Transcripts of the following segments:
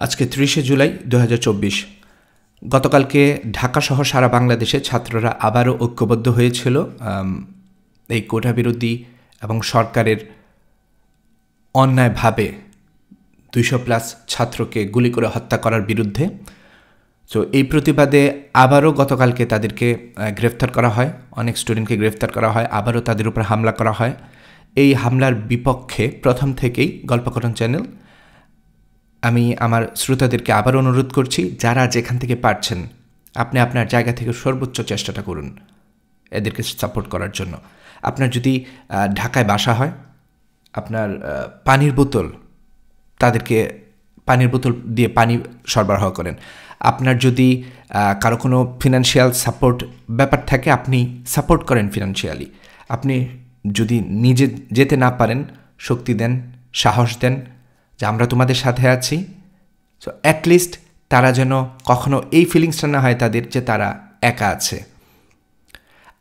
আজকে ৩০শে জুলাই ২০২৪। গতকালকে ঢাকাসহ সারা বাংলাদেশে ছাত্ররা আবারও ঐক্যবদ্ধ হয়েছিল এই কোটা বিরোধী এবং সরকারের অন্যায়ভাবে ২০০+ ছাত্রকে গুলি করে হত্যা করার বিরুদ্ধে। তো এই প্রতিবাদে আবারও গতকালকে তাদেরকে গ্রেফতার করা হয়, অনেক স্টুডেন্টকে গ্রেফতার করা হয়, আবারও তাদের উপর হামলা করা হয়। এই হামলার বিপক্ষে প্রথম থেকেই গল্পকথন চ্যানেল আমি আমার শ্রোতাদেরকে আবার অনুরোধ করছি, যারা যেখান থেকে পারছেন আপনি আপনার জায়গা থেকে সর্বোচ্চ চেষ্টাটা করুন এদেরকে সাপোর্ট করার জন্য। আপনার যদি ঢাকায় বাসা হয়, আপনার পানির বোতল, তাদেরকে পানির বোতল দিয়ে পানি সরবরাহ করেন। আপনার যদি কারো কোনো ফিনান্সিয়াল সাপোর্ট ব্যাপার থাকে, আপনি সাপোর্ট করেন ফিনান্সিয়ালি। আপনি যদি নিজে যেতে না পারেন, শক্তি দেন, সাহস দেন যে আমরা তোমাদের সাথে আছি। সো অ্যাটলিস্ট তারা যেন কখনো এই ফিলিংসটা না হয় তাদের যে তারা একা আছে।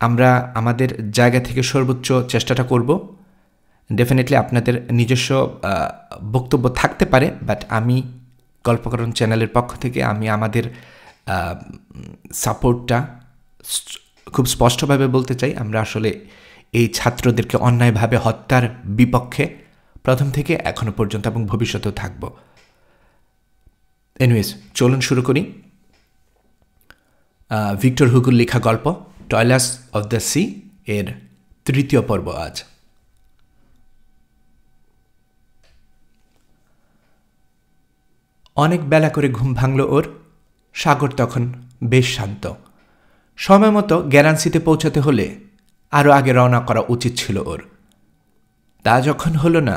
আমরা আমাদের জায়গা থেকে সর্বোচ্চ চেষ্টাটা করব। ডেফিনেটলি আপনাদের নিজস্ব বক্তব্য থাকতে পারে, বাট আমি গল্পকথন চ্যানেলের পক্ষ থেকে আমি আমাদের সাপোর্টটা খুব স্পষ্টভাবে বলতে চাই। আমরা আসলে এই ছাত্রদেরকে অন্যায়ভাবে হত্যার বিপক্ষে প্রথম থেকে এখনো পর্যন্ত এবং ভবিষ্যতেও থাকব। এনিওয়েজ, চলুন শুরু করি। ভিক্টর হুগোর লেখা গল্প টয়লার্স অফ দ্য সি এর ৩য় পর্ব আজ। অনেক বেলা করে ঘুম ভাঙল ওর। সাগর তখন বেশ শান্ত। সময় মতো গ্যারান্সিতে পৌঁছাতে হলে আরও আগে রওনা করা উচিত ছিল ওর। তা যখন হলো না,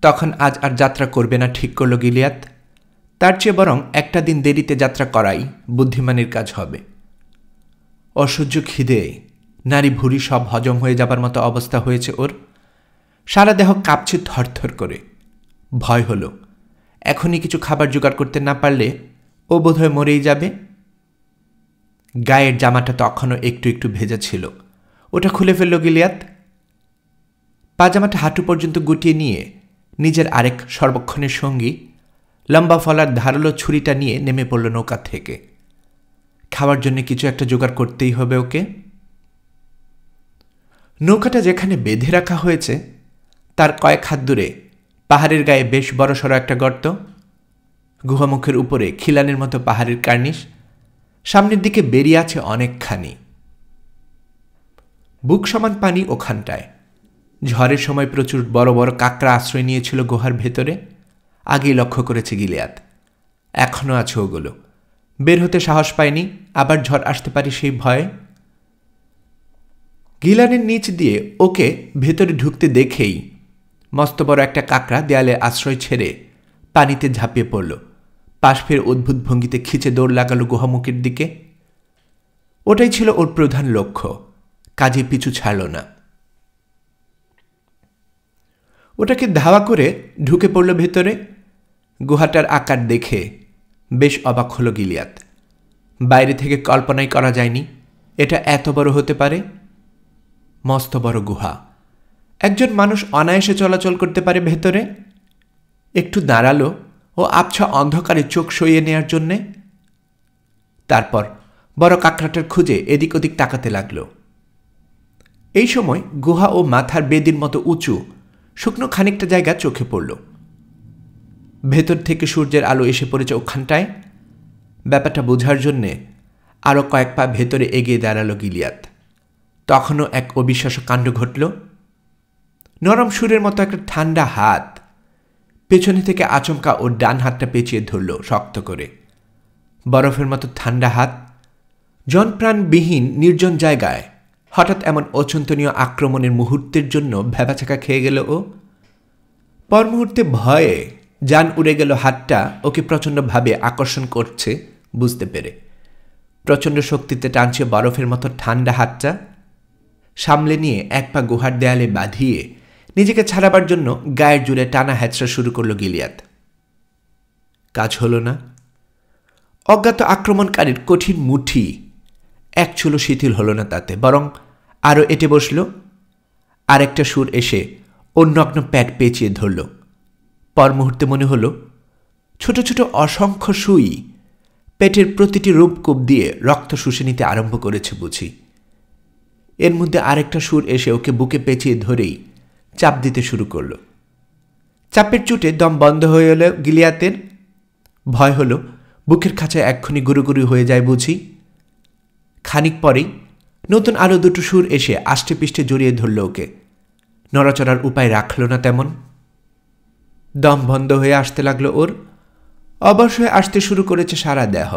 তখন আজ আর যাত্রা করবে না ঠিক করল গিলিয়াদ। তার চেয়ে বরং একটা দিন দেরিতে যাত্রা করাই বুদ্ধিমানের কাজ হবে। অসহ্য খিদে, নারী ভুঁড়ি সব হজম হয়ে যাবার মতো অবস্থা হয়েছে ওর। সারা দেহ কাঁপছে থরথর করে। ভয় হলো, এখনই কিছু খাবার জোগাড় করতে না পারলে ও বোধহয় মরেই যাবে। গায়ের জামাটা তখনও একটু একটু ভেজা ছিল, ওটা খুলে ফেলল গিলিয়াদ। পাজামাটা হাঁটু পর্যন্ত গুটিয়ে নিয়ে নিজের আরেক সর্বক্ষণের সঙ্গী লম্বা ফলার ধারালো ছুরিটা নিয়ে নেমে পড়ল নৌকা থেকে। খাওয়ার জন্য কিছু একটা জোগাড় করতেই হবে ওকে। নৌকাটা যেখানে বেঁধে রাখা হয়েছে তার কয়েক হাত দূরে পাহাড়ের গায়ে বেশ বড়সড় একটা গর্ত। গুহামুখের উপরে খিলানের মতো পাহাড়ের কার্নিশ, সামনের দিকে বেরিয়ে আছে অনেকখানি। বুক সমান পানি ওখানটায়। ঝড়ের সময় প্রচুর বড় বড় কাঁকড়া আশ্রয় নিয়েছিল গুহার ভেতরে। আগেই লক্ষ্য করেছে গিলিয়াদ, এখনও আছে ওগুলো। বের হতে সাহস পায়নি, আবার ঝড় আসতে পারে সেই ভয়ে। গিলানের নিচ দিয়ে ওকে ভেতরে ঢুকতে দেখেই মস্ত বড় একটা কাঁকড়া দেয়ালে আশ্রয় ছেড়ে পানিতে ঝাঁপিয়ে পড়ল। পাশ ফের অদ্ভুত ভঙ্গিতে খিচে দৌড় লাগালো গুহামুখের দিকে। ওটাই ছিল ওর প্রধান লক্ষ্য, কাজে পিছু ছাড়ল না। ওটাকে ধাওয়া করে ঢুকে পড়ল ভেতরে। গুহাটার আকার দেখে বেশ অবাক হল গিলিয়াদ। বাইরে থেকে কল্পনাই করা যায়নি এটা এত বড় হতে পারে। মস্ত বড় গুহা, একজন মানুষ অনায়াসে চলাচল করতে পারে ভেতরে। একটু দাঁড়ালো ও আবছা অন্ধকারে চোখ সইয়ে নেয়ার জন্যে। তারপর বড় কাঁকড়াটার খুঁজে এদিক ওদিক তাকাতে লাগল। এই সময় গুহা ও মাথার বেদির মতো উঁচু শুকনো খানিকটা জায়গা চোখে পড়ল। ভেতর থেকে সূর্যের আলো এসে পড়েছে ওখানটায়। ব্যাপারটা বোঝার জন্যে আরও কয়েক পা ভেতরে এগিয়ে দাঁড়ালো গিলিয়াদ। তখনও এক অবিশ্বাস্য কাণ্ড ঘটল। নরম সুরের মতো একটা ঠান্ডা হাত পেছনে থেকে আচমকা ওর ডান হাতটা পেঁচিয়ে ধরল শক্ত করে। বরফের মতো ঠান্ডা হাত। জনপ্রাণবিহীন নির্জন জায়গায় হঠাৎ এমন অচিন্তনীয় আক্রমণের মুহূর্তের জন্য ভ্যাবাচাকা খেয়ে গেল ও। পর মুহূর্তে ভয়ে জান উড়ে গেল। হাতটা ওকে প্রচণ্ডভাবে আকর্ষণ করছে বুঝতে পেরে। প্রচণ্ড শক্তিতে টানছে বরফের মতো ঠান্ডা হাতটা। সামলে নিয়ে এক পা গুহার দেয়ালে বাঁধিয়ে নিজেকে ছাড়াবার জন্য গায়ের জুড়ে টানা হ্যাচড়া শুরু করল গিলিয়াদ। কাজ হল না। অজ্ঞাত আক্রমণকারীর কঠিন মুঠি এক চুলো শিথিল হল না তাতে, বরং আরও এঁটে বসল। আরেকটা সুর এসে ওর নগ্ন প্যাট পেঁচিয়ে ধরল। পর মুহূর্তে মনে হল ছোট ছোট অসংখ্য সুই পেটের প্রতিটি রূপকূপ দিয়ে রক্ত শুষে নিতে আরম্ভ করেছে বুঝি। এর মধ্যে আরেকটা সুর এসে ওকে বুকে পেঁচিয়ে ধরেই চাপ দিতে শুরু করল। চাপের চোটে দম বন্ধ হয়ে এলো গিলিয়াতের। ভয় হলো বুকের খাঁচায় এক্ষুনি গুরুগুরু হয়ে যায় বুঝি। খানিক পরেই নতুন আরও দুটো সুর এসে আষ্টে পিষ্টে জড়িয়ে ধরল ওকে। নড়াচড়ার উপায় রাখল না তেমন। দম বন্ধ হয়ে আসতে লাগলো ওর। অবশ্যই আসতে শুরু করেছে সারা দেহ।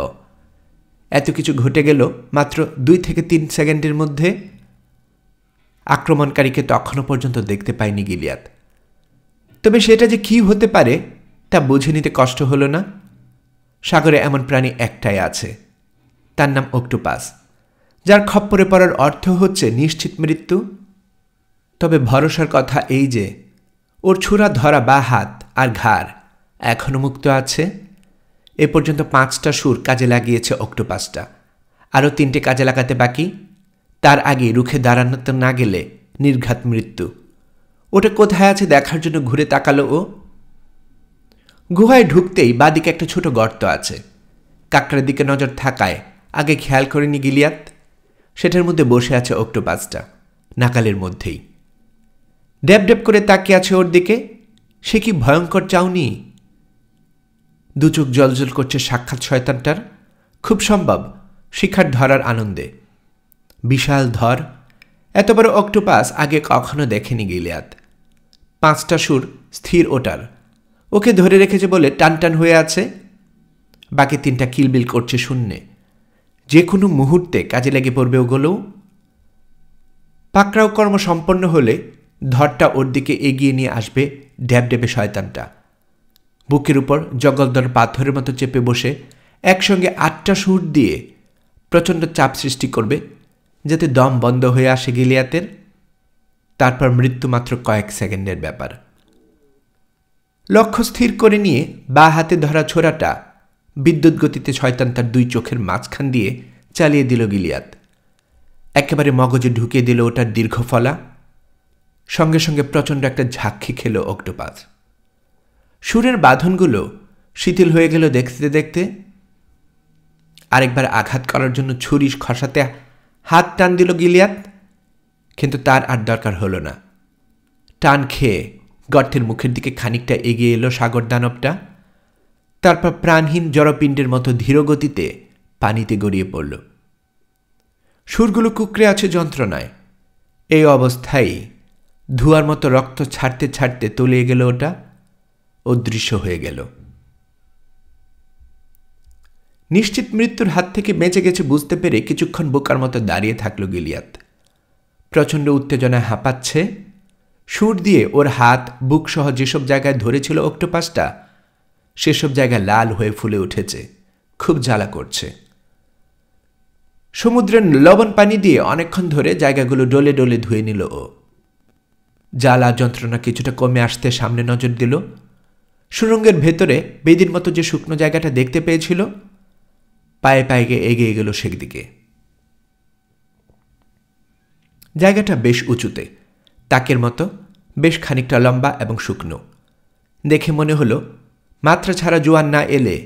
এত কিছু ঘটে গেল মাত্র 2 থেকে 3 সেকেন্ডের মধ্যে। আক্রমণকারীকে তখনও পর্যন্ত দেখতে পায়নি গিলিয়াত। তবে সেটা যে কি হতে পারে তা বুঝে নিতে কষ্ট হলো না। সাগরে এমন প্রাণী একটাই আছে, তার নাম অক্টোপাস, যার খপ্পরে পড়ার অর্থ হচ্ছে নিশ্চিত মৃত্যু। তবে ভরসার কথা এই যে ওর ছুরা ধরা বা হাত আর ঘাড় এখনও মুক্ত আছে। এ পর্যন্ত 5টা সুর কাজে লাগিয়েছে অক্টোপাসটা, আরও 3টে কাজে লাগাতে বাকি। তার আগে রুখে দাঁড়াতে না গেলে নির্ঘাত মৃত্যু। ওটা কোথায় আছে দেখার জন্য ঘুরে তাকালো ও। গুহায় ঢুকতেই বাদিকে একটা ছোট গর্ত আছে। কাকড়ার দিকে নজর থাকায় আগে খেয়াল করেনি গিলিয়াত। সেটার মধ্যে বসে আছে অক্টোপাসটা, নাকালের মধ্যেই। ড্যাব ড্যাব করে তাকিয়ে আছে ওর দিকে। সে কি ভয়ঙ্কর চাউনি! দু চোখ জলজল করছে সাক্ষাৎ শয়তানটার। খুব সম্ভব শিকার ধরার আনন্দে। বিশাল ধর, এত বড় অক্টোপাস আগে কখনো দেখেনি গিলিয়াত। 5টা সুর স্থির ওটার, ওকে ধরে রেখেছে বলে টান টান হয়ে আছে। বাকি 3টা কিলবিল করছে শূন্যে। যে কোনো মুহূর্তে কাজে লেগে পড়বে ওগুলোও। পাকড়াও কর্ম সম্পন্ন হলে ধরটা ওর দিকে এগিয়ে নিয়ে আসবে ড্যাব ড্যাবে শয়তানটা। বুকের উপর জগলদর পাথরের মতো চেপে বসে একসঙ্গে 8টা সুর দিয়ে প্রচণ্ড চাপ সৃষ্টি করবে, যাতে দম বন্ধ হয়ে আসে গিলিয়াতের। তারপর মৃত্যু মাত্র কয়েক সেকেন্ডের ব্যাপার। লক্ষ্য স্থির করে নিয়ে বা হাতে ধরা ছোরাটা বিদ্যুৎ গতিতে শয়তান তার 2 চোখের মাঝখান দিয়ে চালিয়ে দিল গিলিয়াত। একেবারে মগজে ঢুকিয়ে দিল ওটার দীর্ঘ ফলা। সঙ্গে সঙ্গে প্রচণ্ড একটা ঝাঁক্ষি খেল অক্টোপাস। সুরের বাঁধনগুলো শিথিল হয়ে গেল দেখতে দেখতে। আরেকবার আঘাত করার জন্য ছুরি খসাতে হাত টান দিল গিলিয়াত, কিন্তু তার আর দরকার হলো না। টান খেয়ে গর্তের মুখের দিকে খানিকটা এগিয়ে এলো সাগর দানবটা। তারপর প্রাণহীন জড়পিণ্ডের মতো ধীর গতিতে পানিতে গড়িয়ে পড়ল। সুরগুলো কুকড়ে আছে যন্ত্রণায়। এই অবস্থায় ধোঁয়ার মতো রক্ত ছাড়তে ছাড়তে তলিয়ে গেল ওটা, অদৃশ্য হয়ে গেল। নিশ্চিত মৃত্যুর হাত থেকে বেঁচে গেছে বুঝতে পেরে কিছুক্ষণ বোকার মতো দাঁড়িয়ে থাকল গিলিয়াত। প্রচণ্ড উত্তেজনায় হাঁপাচ্ছে। সুর দিয়ে ওর হাত বুক সহ যেসব জায়গায় ধরেছিল অক্টোপাসটা, সেসব জায়গায় লাল হয়ে ফুলে উঠেছে, খুব জ্বালা করছে। সমুদ্রের লবণ পানি দিয়ে অনেকক্ষণ ধরে জায়গাগুলো ডলে ডলে ধুয়ে নিল ও। জ্বালা যন্ত্রণা কিছুটা কমে আসতে সামনে নজর দিল। সুড়ঙ্গের ভেতরে বেদির মতো যে শুকনো জায়গাটা দেখতে পেয়েছিল, পায়ে পায়ে এগিয়ে গেল সেদিকে। জায়গাটা বেশ উঁচুতে, তাকের মতো, বেশ খানিকটা লম্বা এবং শুকনো। দেখে মনে হলো মাত্রা ছাড়া জোয়ার না এলে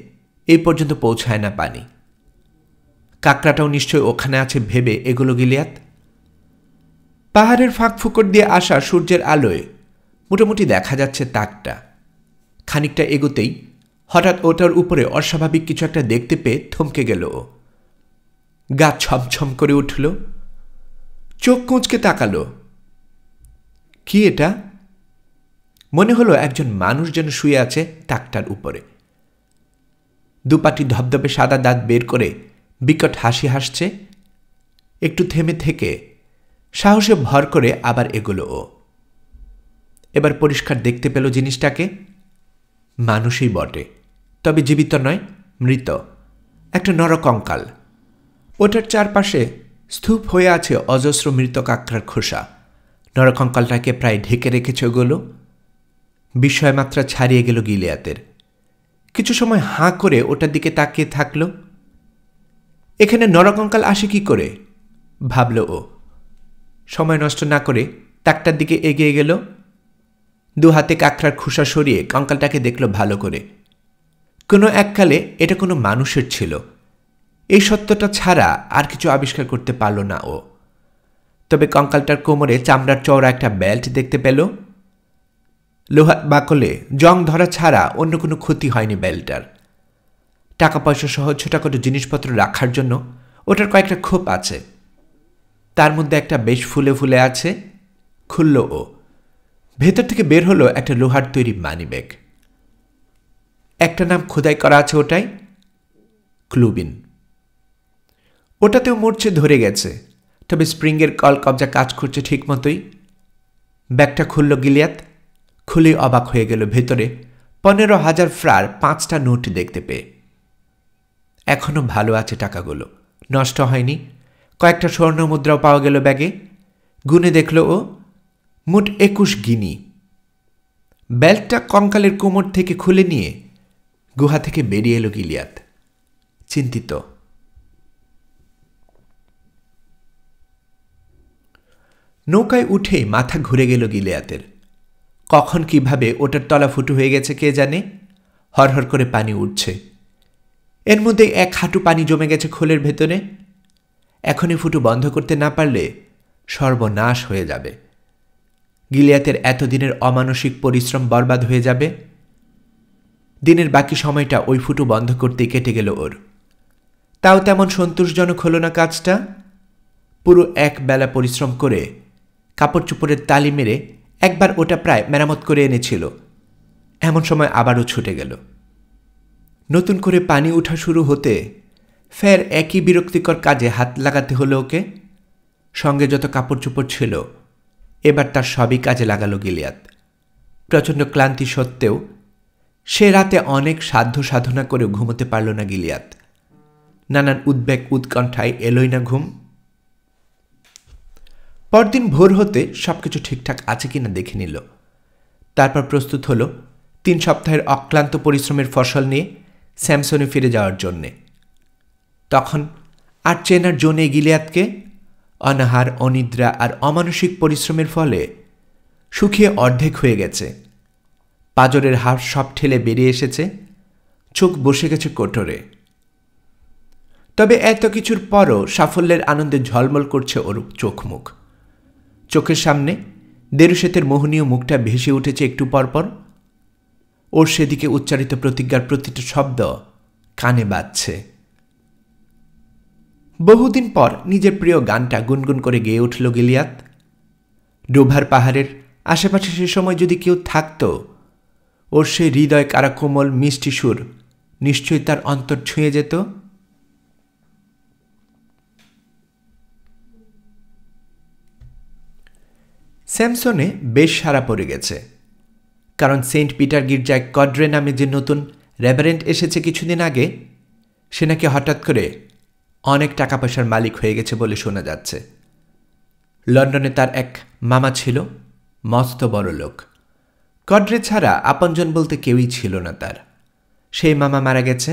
এই পর্যন্ত পৌঁছায় না পানি। কাকড়াটাও নিশ্চয় ওখানে আছে ভেবে এগুলো গিলিয়াত। পাহাড়ের ফাঁক ফুকর দিয়ে আসা সূর্যের আলোয় মোটামুটি দেখা যাচ্ছে তাকটা। খানিকটা এগোতেই হঠাৎ ওটার উপরে অস্বাভাবিক কিছু একটা দেখতে পেয়ে থমকে গেল ও। গা ছমছম করে উঠল, চোখ কুঁচকে তাকালো। কি এটা? মনে হলো একজন মানুষ যেন শুয়ে আছে তাকটার উপরে। দুপাটি ধবধবে সাদা দাঁত বের করে বিকট হাসি হাসছে। একটু থেমে থেকে সাহসে ভর করে আবার এগোলো ও। এবার পরিষ্কার দেখতে পেল জিনিসটাকে। মানুষই বটে, তবে জীবিত নয়, মৃত, একটা নরকঙ্কাল। ওটার চারপাশে স্তূপ হয়ে আছে অজস্র মৃত কাকড়ার খোসা। নরকঙ্কালটাকে প্রায় ঢেকে রেখেছে ওগুলো। বিস্ময়মাত্রা ছাড়িয়ে গেল গিলিয়াতের। কিছু সময় হাঁ করে ওটার দিকে তাকিয়ে থাকল। এখানে নরকঙ্কাল আসে কি করে ভাবল ও। সময় নষ্ট না করে তাকটার দিকে এগিয়ে গেল। 2 হাতে কাকড়ার খোসা সরিয়ে কঙ্কালটাকে দেখল ভালো করে। কোনো এককালে এটা কোনো মানুষের ছিল। এই সত্যটা ছাড়া আর কিছু আবিষ্কার করতে পারল না ও। তবে কঙ্কালটার কোমরে চামড়ার চওড়া একটা বেল্ট দেখতে পেল। লোহার বাকলে জং ধরা ছাড়া অন্য কোনো ক্ষতি হয়নি বেল্টটার। টাকা পয়সা সহ ছোটখাটো জিনিসপত্র রাখার জন্য ওটার কয়েকটা খোপ আছে। তার মধ্যে একটা বেশ ফুলে ফুলে আছে। খুলল ও। ভেতর থেকে বের হলো একটা লোহার তৈরি মানিব্যাগ। একটা নাম খোদাই করা আছে ওটাই, ক্লুবিন। ওটাতেও মরচে ধরে গেছে, তবে স্প্রিংয়ের কল কবজা কাজ করছে ঠিক মতোই। ব্যাগটা খুলল গিলিয়াত। খুলে অবাক হয়ে গেল ভেতরে 15,000 ফ্রার 5টা নোট দেখতে পেয়ে। এখনো ভালো আছে টাকাগুলো, নষ্ট হয়নি। কয়েকটা স্বর্ণ মুদ্রাও পাওয়া গেল ব্যাগে। গুনে দেখল ও, মোট 21 গিনি। বেল্টটা কঙ্কালের কোমর থেকে খুলে নিয়ে গুহা থেকে বেরিয়ে এলো গিলিয়াত, চিন্তিত। নৌকায় উঠেই মাথা ঘুরে গেল গিলিয়াতের। কখন কিভাবে ওটার তলা ফুটো হয়ে গেছে কে জানে। হরহর করে পানি উঠছে। এর মধ্যে 1 হাঁটু পানি জমে গেছে খোলের ভেতরে। এখনই ফুটো বন্ধ করতে না পারলে সর্বনাশ হয়ে যাবে। গিলিয়াতের এতদিনের অমানসিক পরিশ্রম বরবাদ হয়ে যাবে। দিনের বাকি সময়টা ওই ফুটো বন্ধ করতে কেটে গেল ওর। তাও তেমন সন্তোষজনক হল না কাজটা। পুরো এক বেলা পরিশ্রম করে কাপড় চোপড়ের তালি মেরে একবার ওটা প্রায় মেরামত করে এনেছিল। এমন সময় আবারও ছুটে গেল। নতুন করে পানি উঠা শুরু হতে ফের একই বিরক্তিকর কাজে হাত লাগাতে হলো ওকে। সঙ্গে যত কাপড় চোপড় ছিল এবার তার সবই কাজে লাগালো গিলিয়াত। প্রচণ্ড ক্লান্তি সত্ত্বেও সে রাতে অনেক সাধ্য সাধনা করেও ঘুমোতে পারল না গিলিয়াত। নানান উদ্বেগ উৎকণ্ঠায় এলোই না ঘুম। পরদিন ভোর হতে সবকিছু ঠিকঠাক আছে কিনা দেখে নিল। তারপর প্রস্তুত হল 3 সপ্তাহের অক্লান্ত পরিশ্রমের ফসল নিয়ে স্যামসনে ফিরে যাওয়ার জন্যে। তখন আর চেনার জন্যে গিলিয়াতকে। অনাহার, অনিদ্রা আর অমানসিক পরিশ্রমের ফলে শুকিয়ে অর্ধেক হয়ে গেছে। পাঁজরের হাড় সব ঠেলে বেরিয়ে এসেছে। চোখ বসে গেছে কোটরে। তবে এত কিছুর পরও সাফল্যের আনন্দে ঝলমল করছে ওর চোখ মুখ। চোখের সামনে দেরুশেতের মোহনীয় মুখটা ভেসে উঠেছে একটু পরপর। ওর সেদিকে উচ্চারিত প্রতিজ্ঞার প্রতিটা শব্দ কানে বাজছে। বহুদিন পর নিজের প্রিয় গানটা গুনগুন করে গেয়ে উঠল গিলিয়াত। ডোভার পাহাড়ের আশেপাশে সে সময় যদি কেউ থাকত, ওর সেই হৃদয় কারা কোমল মিষ্টি সুর নিশ্চয়ই তার অন্তর ছুঁয়ে যেত। স্যামসনে বেশ সাড়া পড়ে গেছে, কারণ সেন্ট পিটার গির্জায় কড্রে নামে যে নতুন রেভারেন্ট এসেছে কিছুদিন আগে, সে নাকি হঠাৎ করে অনেক টাকা পয়সার মালিক হয়ে গেছে বলে শোনা যাচ্ছে। লন্ডনে তার এক মামা ছিল, মস্ত বড় লোক। কড্রে ছাড়া আপনজন বলতে কেউই ছিল না তার। সেই মামা মারা গেছে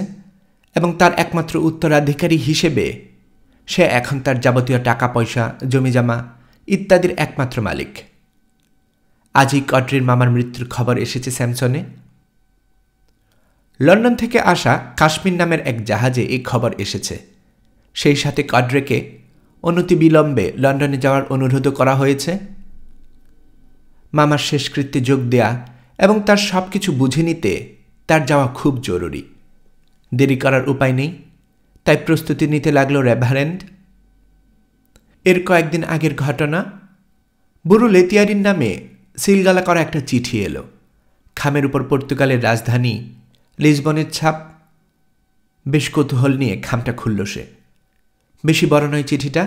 এবং তার একমাত্র উত্তরাধিকারী হিসেবে সে এখন তার যাবতীয় টাকা পয়সা, জমিজমা ইত্যাদির একমাত্র মালিক। আজই কড্রের মামার মৃত্যুর খবর এসেছে স্যামসনে। লন্ডন থেকে আসা কাশ্মীর নামের এক জাহাজে এই খবর এসেছে। সেই সাথে কড্রেকে অনতিবিলম্বে লন্ডনে যাওয়ার অনুরোধও করা হয়েছে। মামার শেষকৃত্যে যোগ দেয়া এবং তার সব কিছু বুঝে নিতে তার যাওয়া খুব জরুরি। দেরি করার উপায় নেই, তাই প্রস্তুতি নিতে লাগলো রেভারেন্ড। এর কয়েকদিন আগের ঘটনা। বুড়ো লেতিয়ারির নামে সিলগালা করা একটা চিঠি এলো। খামের উপর পর্তুগালের রাজধানী লিসবনের ছাপ। বেশ কৌতূহল নিয়ে খামটা খুলল সে। বেশি বড় নয় চিঠিটা।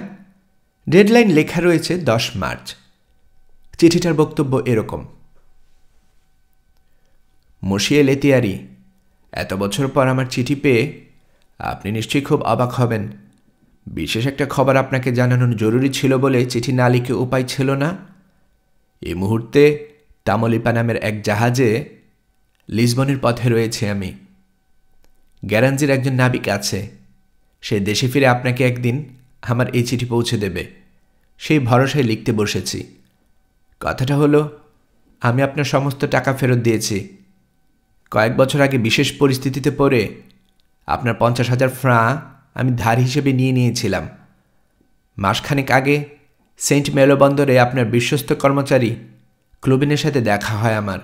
ডেডলাইন লেখা রয়েছে 10 মার্চ। চিঠিটার বক্তব্য এরকম: মসিয়ে লেতিয়ারি, এত বছর পর আমার চিঠি পেয়ে আপনি নিশ্চয়ই খুব অবাক হবেন। বিশেষ একটা খবর আপনাকে জানানো জরুরি ছিল বলে চিঠি না লিখে উপায় ছিল না। এই মুহূর্তে তামলিপা নামের এক জাহাজে লিসবনের পথে রয়েছে আমি। গ্যারাঞ্জির একজন নাবিক আছে, সে দেশে ফিরে আপনাকে একদিন আমার এই চিঠি পৌঁছে দেবে। সেই ভরসায় লিখতে বসেছি। কথাটা হলো, আমি আপনার সমস্ত টাকা ফেরত দিয়েছি। কয়েক বছর আগে বিশেষ পরিস্থিতিতে পড়ে আপনার 50,000 ফ্রাঁ আমি ধার হিসেবে নিয়েছিলাম। মাসখানেক আগে সেন্ট মেলো বন্দরে আপনার বিশ্বস্ত কর্মচারী ক্লুবিনের সাথে দেখা হয় আমার।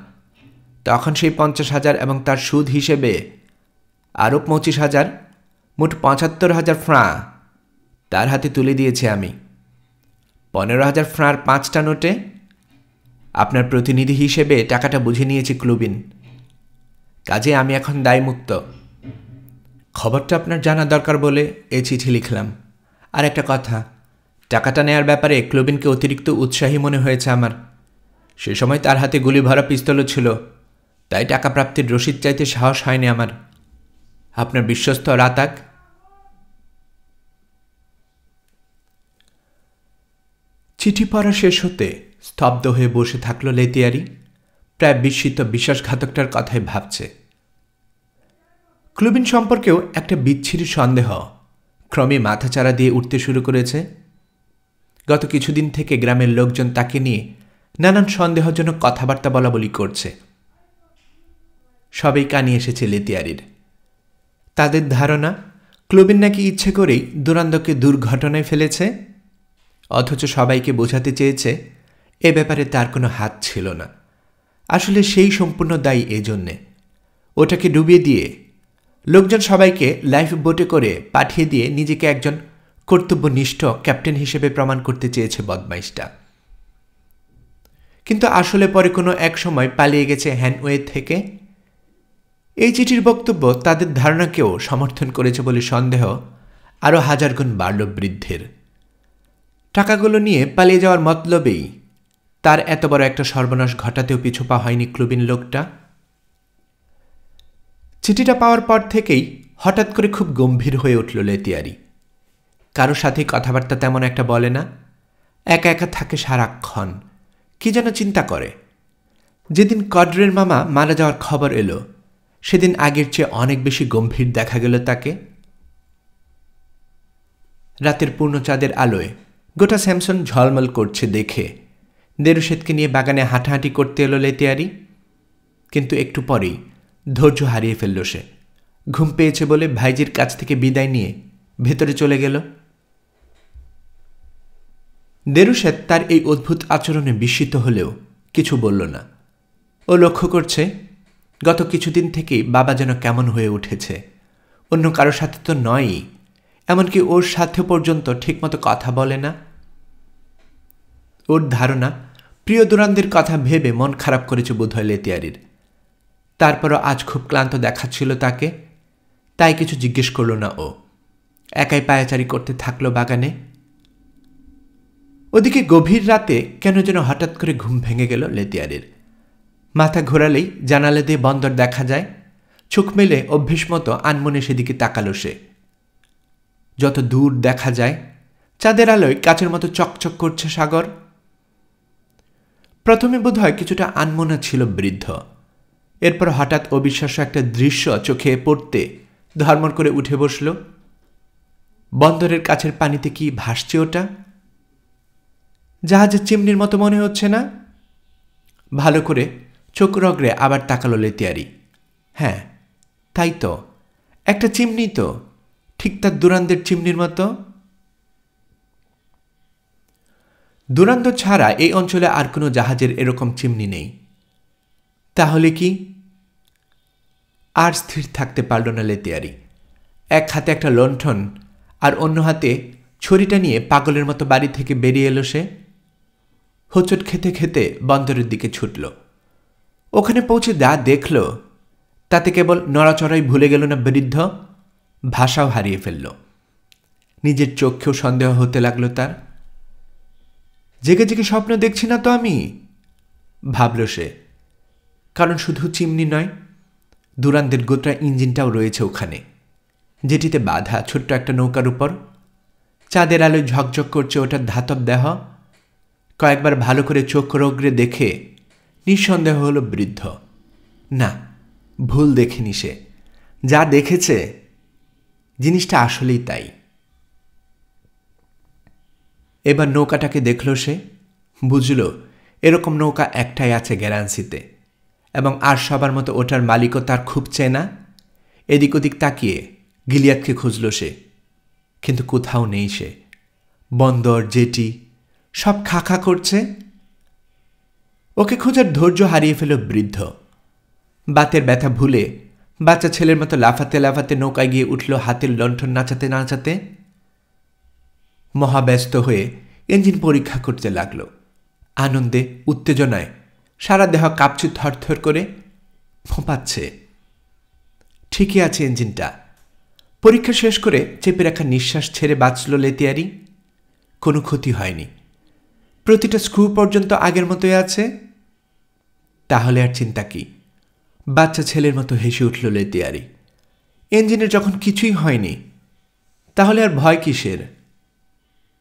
তখন সেই 50,000 এবং তার সুদ হিসেবে আরও 25,000, মোট 75,000 ফ্রাঁ তার হাতে তুলে দিয়েছি আমি। 15,000 ফ্রাঁর 5টা নোটে আপনার প্রতিনিধি হিসেবে টাকাটা বুঝে নিয়েছি ক্লুবিন। কাজে আমি এখন দায়মুক্ত। খবরটা আপনার জানা দরকার বলে এই চিঠি লিখলাম। আর একটা কথা, টাকাটা নেয়ার ব্যাপারে ক্লুবিনকে অতিরিক্ত উৎসাহী মনে হয়েছে আমার। সে সময় তার হাতে গুলি ভরা পিস্তলও ছিল, তাই টাকা প্রাপ্তির রসিদ চাইতে সাহস হয়নি আমার। আপনার বিশ্বস্ত রাতাক। চিঠি পড়া শেষ হতে স্তব্ধ হয়ে বসে থাকল লেতিয়ারি, প্রায় বিস্মিত বিশ্বাসঘাতকটার কথাই ভাবছে। ক্লুবিন সম্পর্কেও একটা বিচ্ছিরি সন্দেহ ক্রমে মাথাচাড়া দিয়ে উঠতে শুরু করেছে। গত কিছুদিন থেকে গ্রামের লোকজন তাকে নিয়ে নানান সন্দেহজনক কথাবার্তা বলাবলি করছে। সবাই কানে এসেছে লেতিয়ারির। তাদের ধারণা ক্লুবিন নাকি ইচ্ছে করেই দুরান্দকে দুর্ঘটনায় ফেলেছে, অথচ সবাইকে বোঝাতে চেয়েছে এ ব্যাপারে তার কোনো হাত ছিল না। আসলে সেই সম্পূর্ণ দায়ী এজন্যে। ওটাকে ডুবিয়ে দিয়ে লোকজন সবাইকে লাইফ বোটে করে পাঠিয়ে দিয়ে নিজেকে একজন কর্তব্যনিষ্ঠ ক্যাপ্টেন হিসেবে প্রমাণ করতে চেয়েছে বদমাইশটা। কিন্তু আসলে পরে কোনো এক সময় পালিয়ে গেছে হ্যানওয়ে থেকে। এই চিঠির বক্তব্য তাদের ধারণাকেও সমর্থন করেছে বলে সন্দেহ আরও 1000 গুণ বাড়ল বৃদ্ধের। টাকাগুলো নিয়ে পালিয়ে যাওয়ার মতলবেই তার এত বড় একটা সর্বনাশ ঘটাতেও পিছু পা হয়নি ক্লুবিন লোকটা। চিঠিটা পাওয়ার পর থেকেই হঠাৎ করে খুব গম্ভীর হয়ে উঠল লেতিয়ারি। কারো সাথে কথাবার্তা তেমন একটা বলে না, একা একা থাকে সারাক্ষণ, কি যেন চিন্তা করে। যেদিন কডরের মামা মারা যাওয়ার খবর এলো, সেদিন আগের চেয়ে অনেক বেশি গম্ভীর দেখা গেল তাকে। রাতের পূর্ণচাঁদের আলোয় গোটা স্যামসন ঝলমল করছে দেখে দেরুশেদকে নিয়ে বাগানে হাঁটাহাঁটি করতে এলো লেতিয়ারি। কিন্তু একটু পরেই ধৈর্য হারিয়ে ফেলল সে। ঘুম পেয়েছে বলে ভাইজির কাছ থেকে বিদায় নিয়ে ভেতরে চলে গেল। দেরুশেদ তার এই অদ্ভুত আচরণে বিস্মিত হলেও কিছু বলল না। ও লক্ষ্য করছে গত কিছুদিন থেকেই বাবা যেন কেমন হয়ে উঠেছে। অন্য কারোর সাথে তো নয়ই, এমনকি ওর সাথে পর্যন্ত ঠিকমতো কথা বলে না। ওর ধারণা প্রিয় দুরান্দের কথা ভেবে মন খারাপ করেছে বোধহয় লেতিয়ারির। তারপরও আজ খুব ক্লান্ত দেখাচ্ছিল তাকে, তাই কিছু জিজ্ঞেস করল না ও। একাই পায়াচারি করতে থাকলো বাগানে। ওদিকে গভীর রাতে কেন যেন হঠাৎ করে ঘুম ভেঙে গেল লেতিয়ারির। মাথা ঘোরালেই জানালা দিয়ে বন্দর দেখা যায়। চোখ মেলে অভ্যেস মতো আনমনে সেদিকে তাকালো সে। যত দূর দেখা যায় চাঁদের আলোয় কাচের মতো চকচক করছে সাগর। প্রথমে বোধহয় কিছুটা আনমনা ছিল বৃদ্ধ। এরপর হঠাৎ অবিশ্বাস্য একটা দৃশ্য চোখে পড়তে ধর্মর করে উঠে বসল। বন্দরের কাছের পানিতে কি ভাসছে ওটা? জাহাজের চিমনির মতো মনে হচ্ছে না? ভালো করে চোখ রগড়ে আবার তাকালো লেতিয়ারি। হ্যাঁ, তাই তো, একটা চিমনি তো, ঠিক তার দুরান্দের চিমনির মতো। দুরান্দ ছাড়া এই অঞ্চলে আর কোনো জাহাজের এরকম চিমনি নেই। তাহলে কি? আর স্থির থাকতে পারল না লেতিয়ারি। এক হাতে একটা লণ্ঠন আর অন্য হাতে ছড়িটা নিয়ে পাগলের মতো বাড়ি থেকে বেরিয়ে এলো সে। হোঁচট খেতে খেতে বন্দরের দিকে ছুটল। ওখানে পৌঁছে যা দেখল তাতে কেবল নড়াচড়াই ভুলে গেল না বৃদ্ধ, ভাষাও হারিয়ে ফেলল। নিজের চোখেও সন্দেহ হতে লাগলো তার। জেগে জেগে স্বপ্ন দেখছি না তো আমি, ভাবল সে। কারণ শুধু চিমনি নয়, দুরান্দের গোটা ইঞ্জিনটাও রয়েছে ওখানে, যেটিতে বাঁধা ছোট্ট একটা নৌকার উপর। চাঁদের আলোয় ঝকঝক করছে ওটার ধাতব দেহ। কয়েকবার ভালো করে চোখ রগড়ে দেখে নিঃসন্দেহ হলো বৃদ্ধ। না, ভুল দেখেনি সে। যা দেখেছে জিনিসটা আসলেই তাই। এবার নৌকাটাকে দেখল সে, বুঝল এরকম নৌকা একটাই আছে গ্যারান্সিতে। এবং আর সবার মতো ওটার মালিকও তার খুব চেনা। এদিক ওদিক তাকিয়ে গিলিয়াতকে খুঁজল সে, কিন্তু কোথাও নেই সে। বন্দর, জেটি সব খাঁ করছে। ওকে খোঁজার ধৈর্য হারিয়ে ফেল বৃদ্ধ। বাতের ব্যথা ভুলে বাচ্চা ছেলের মতো লাফাতে লাফাতে নৌকায় গিয়ে উঠল হাতের লণ্ঠন নাচাতে নাচাতে। মহাব্যস্ত হয়ে ইঞ্জিন পরীক্ষা করতে লাগল। আনন্দে উত্তেজনায় সারা দেহ কাঁপছে থরথর করে, ফোঁপাচ্ছে। ঠিকই আছে ইঞ্জিনটা। পরীক্ষা শেষ করে চেপে রাখা নিঃশ্বাস ছেড়ে বাঁচল লেতিয়ারি। কোনো ক্ষতি হয়নি। প্রতিটা স্ক্রু পর্যন্ত আগের মতোই আছে। তাহলে আর চিন্তা কি? বাচ্চা ছেলের মতো হেসে উঠল লেতিয়ারি। ইঞ্জিনের যখন কিছুই হয়নি, তাহলে আর ভয় কিসের?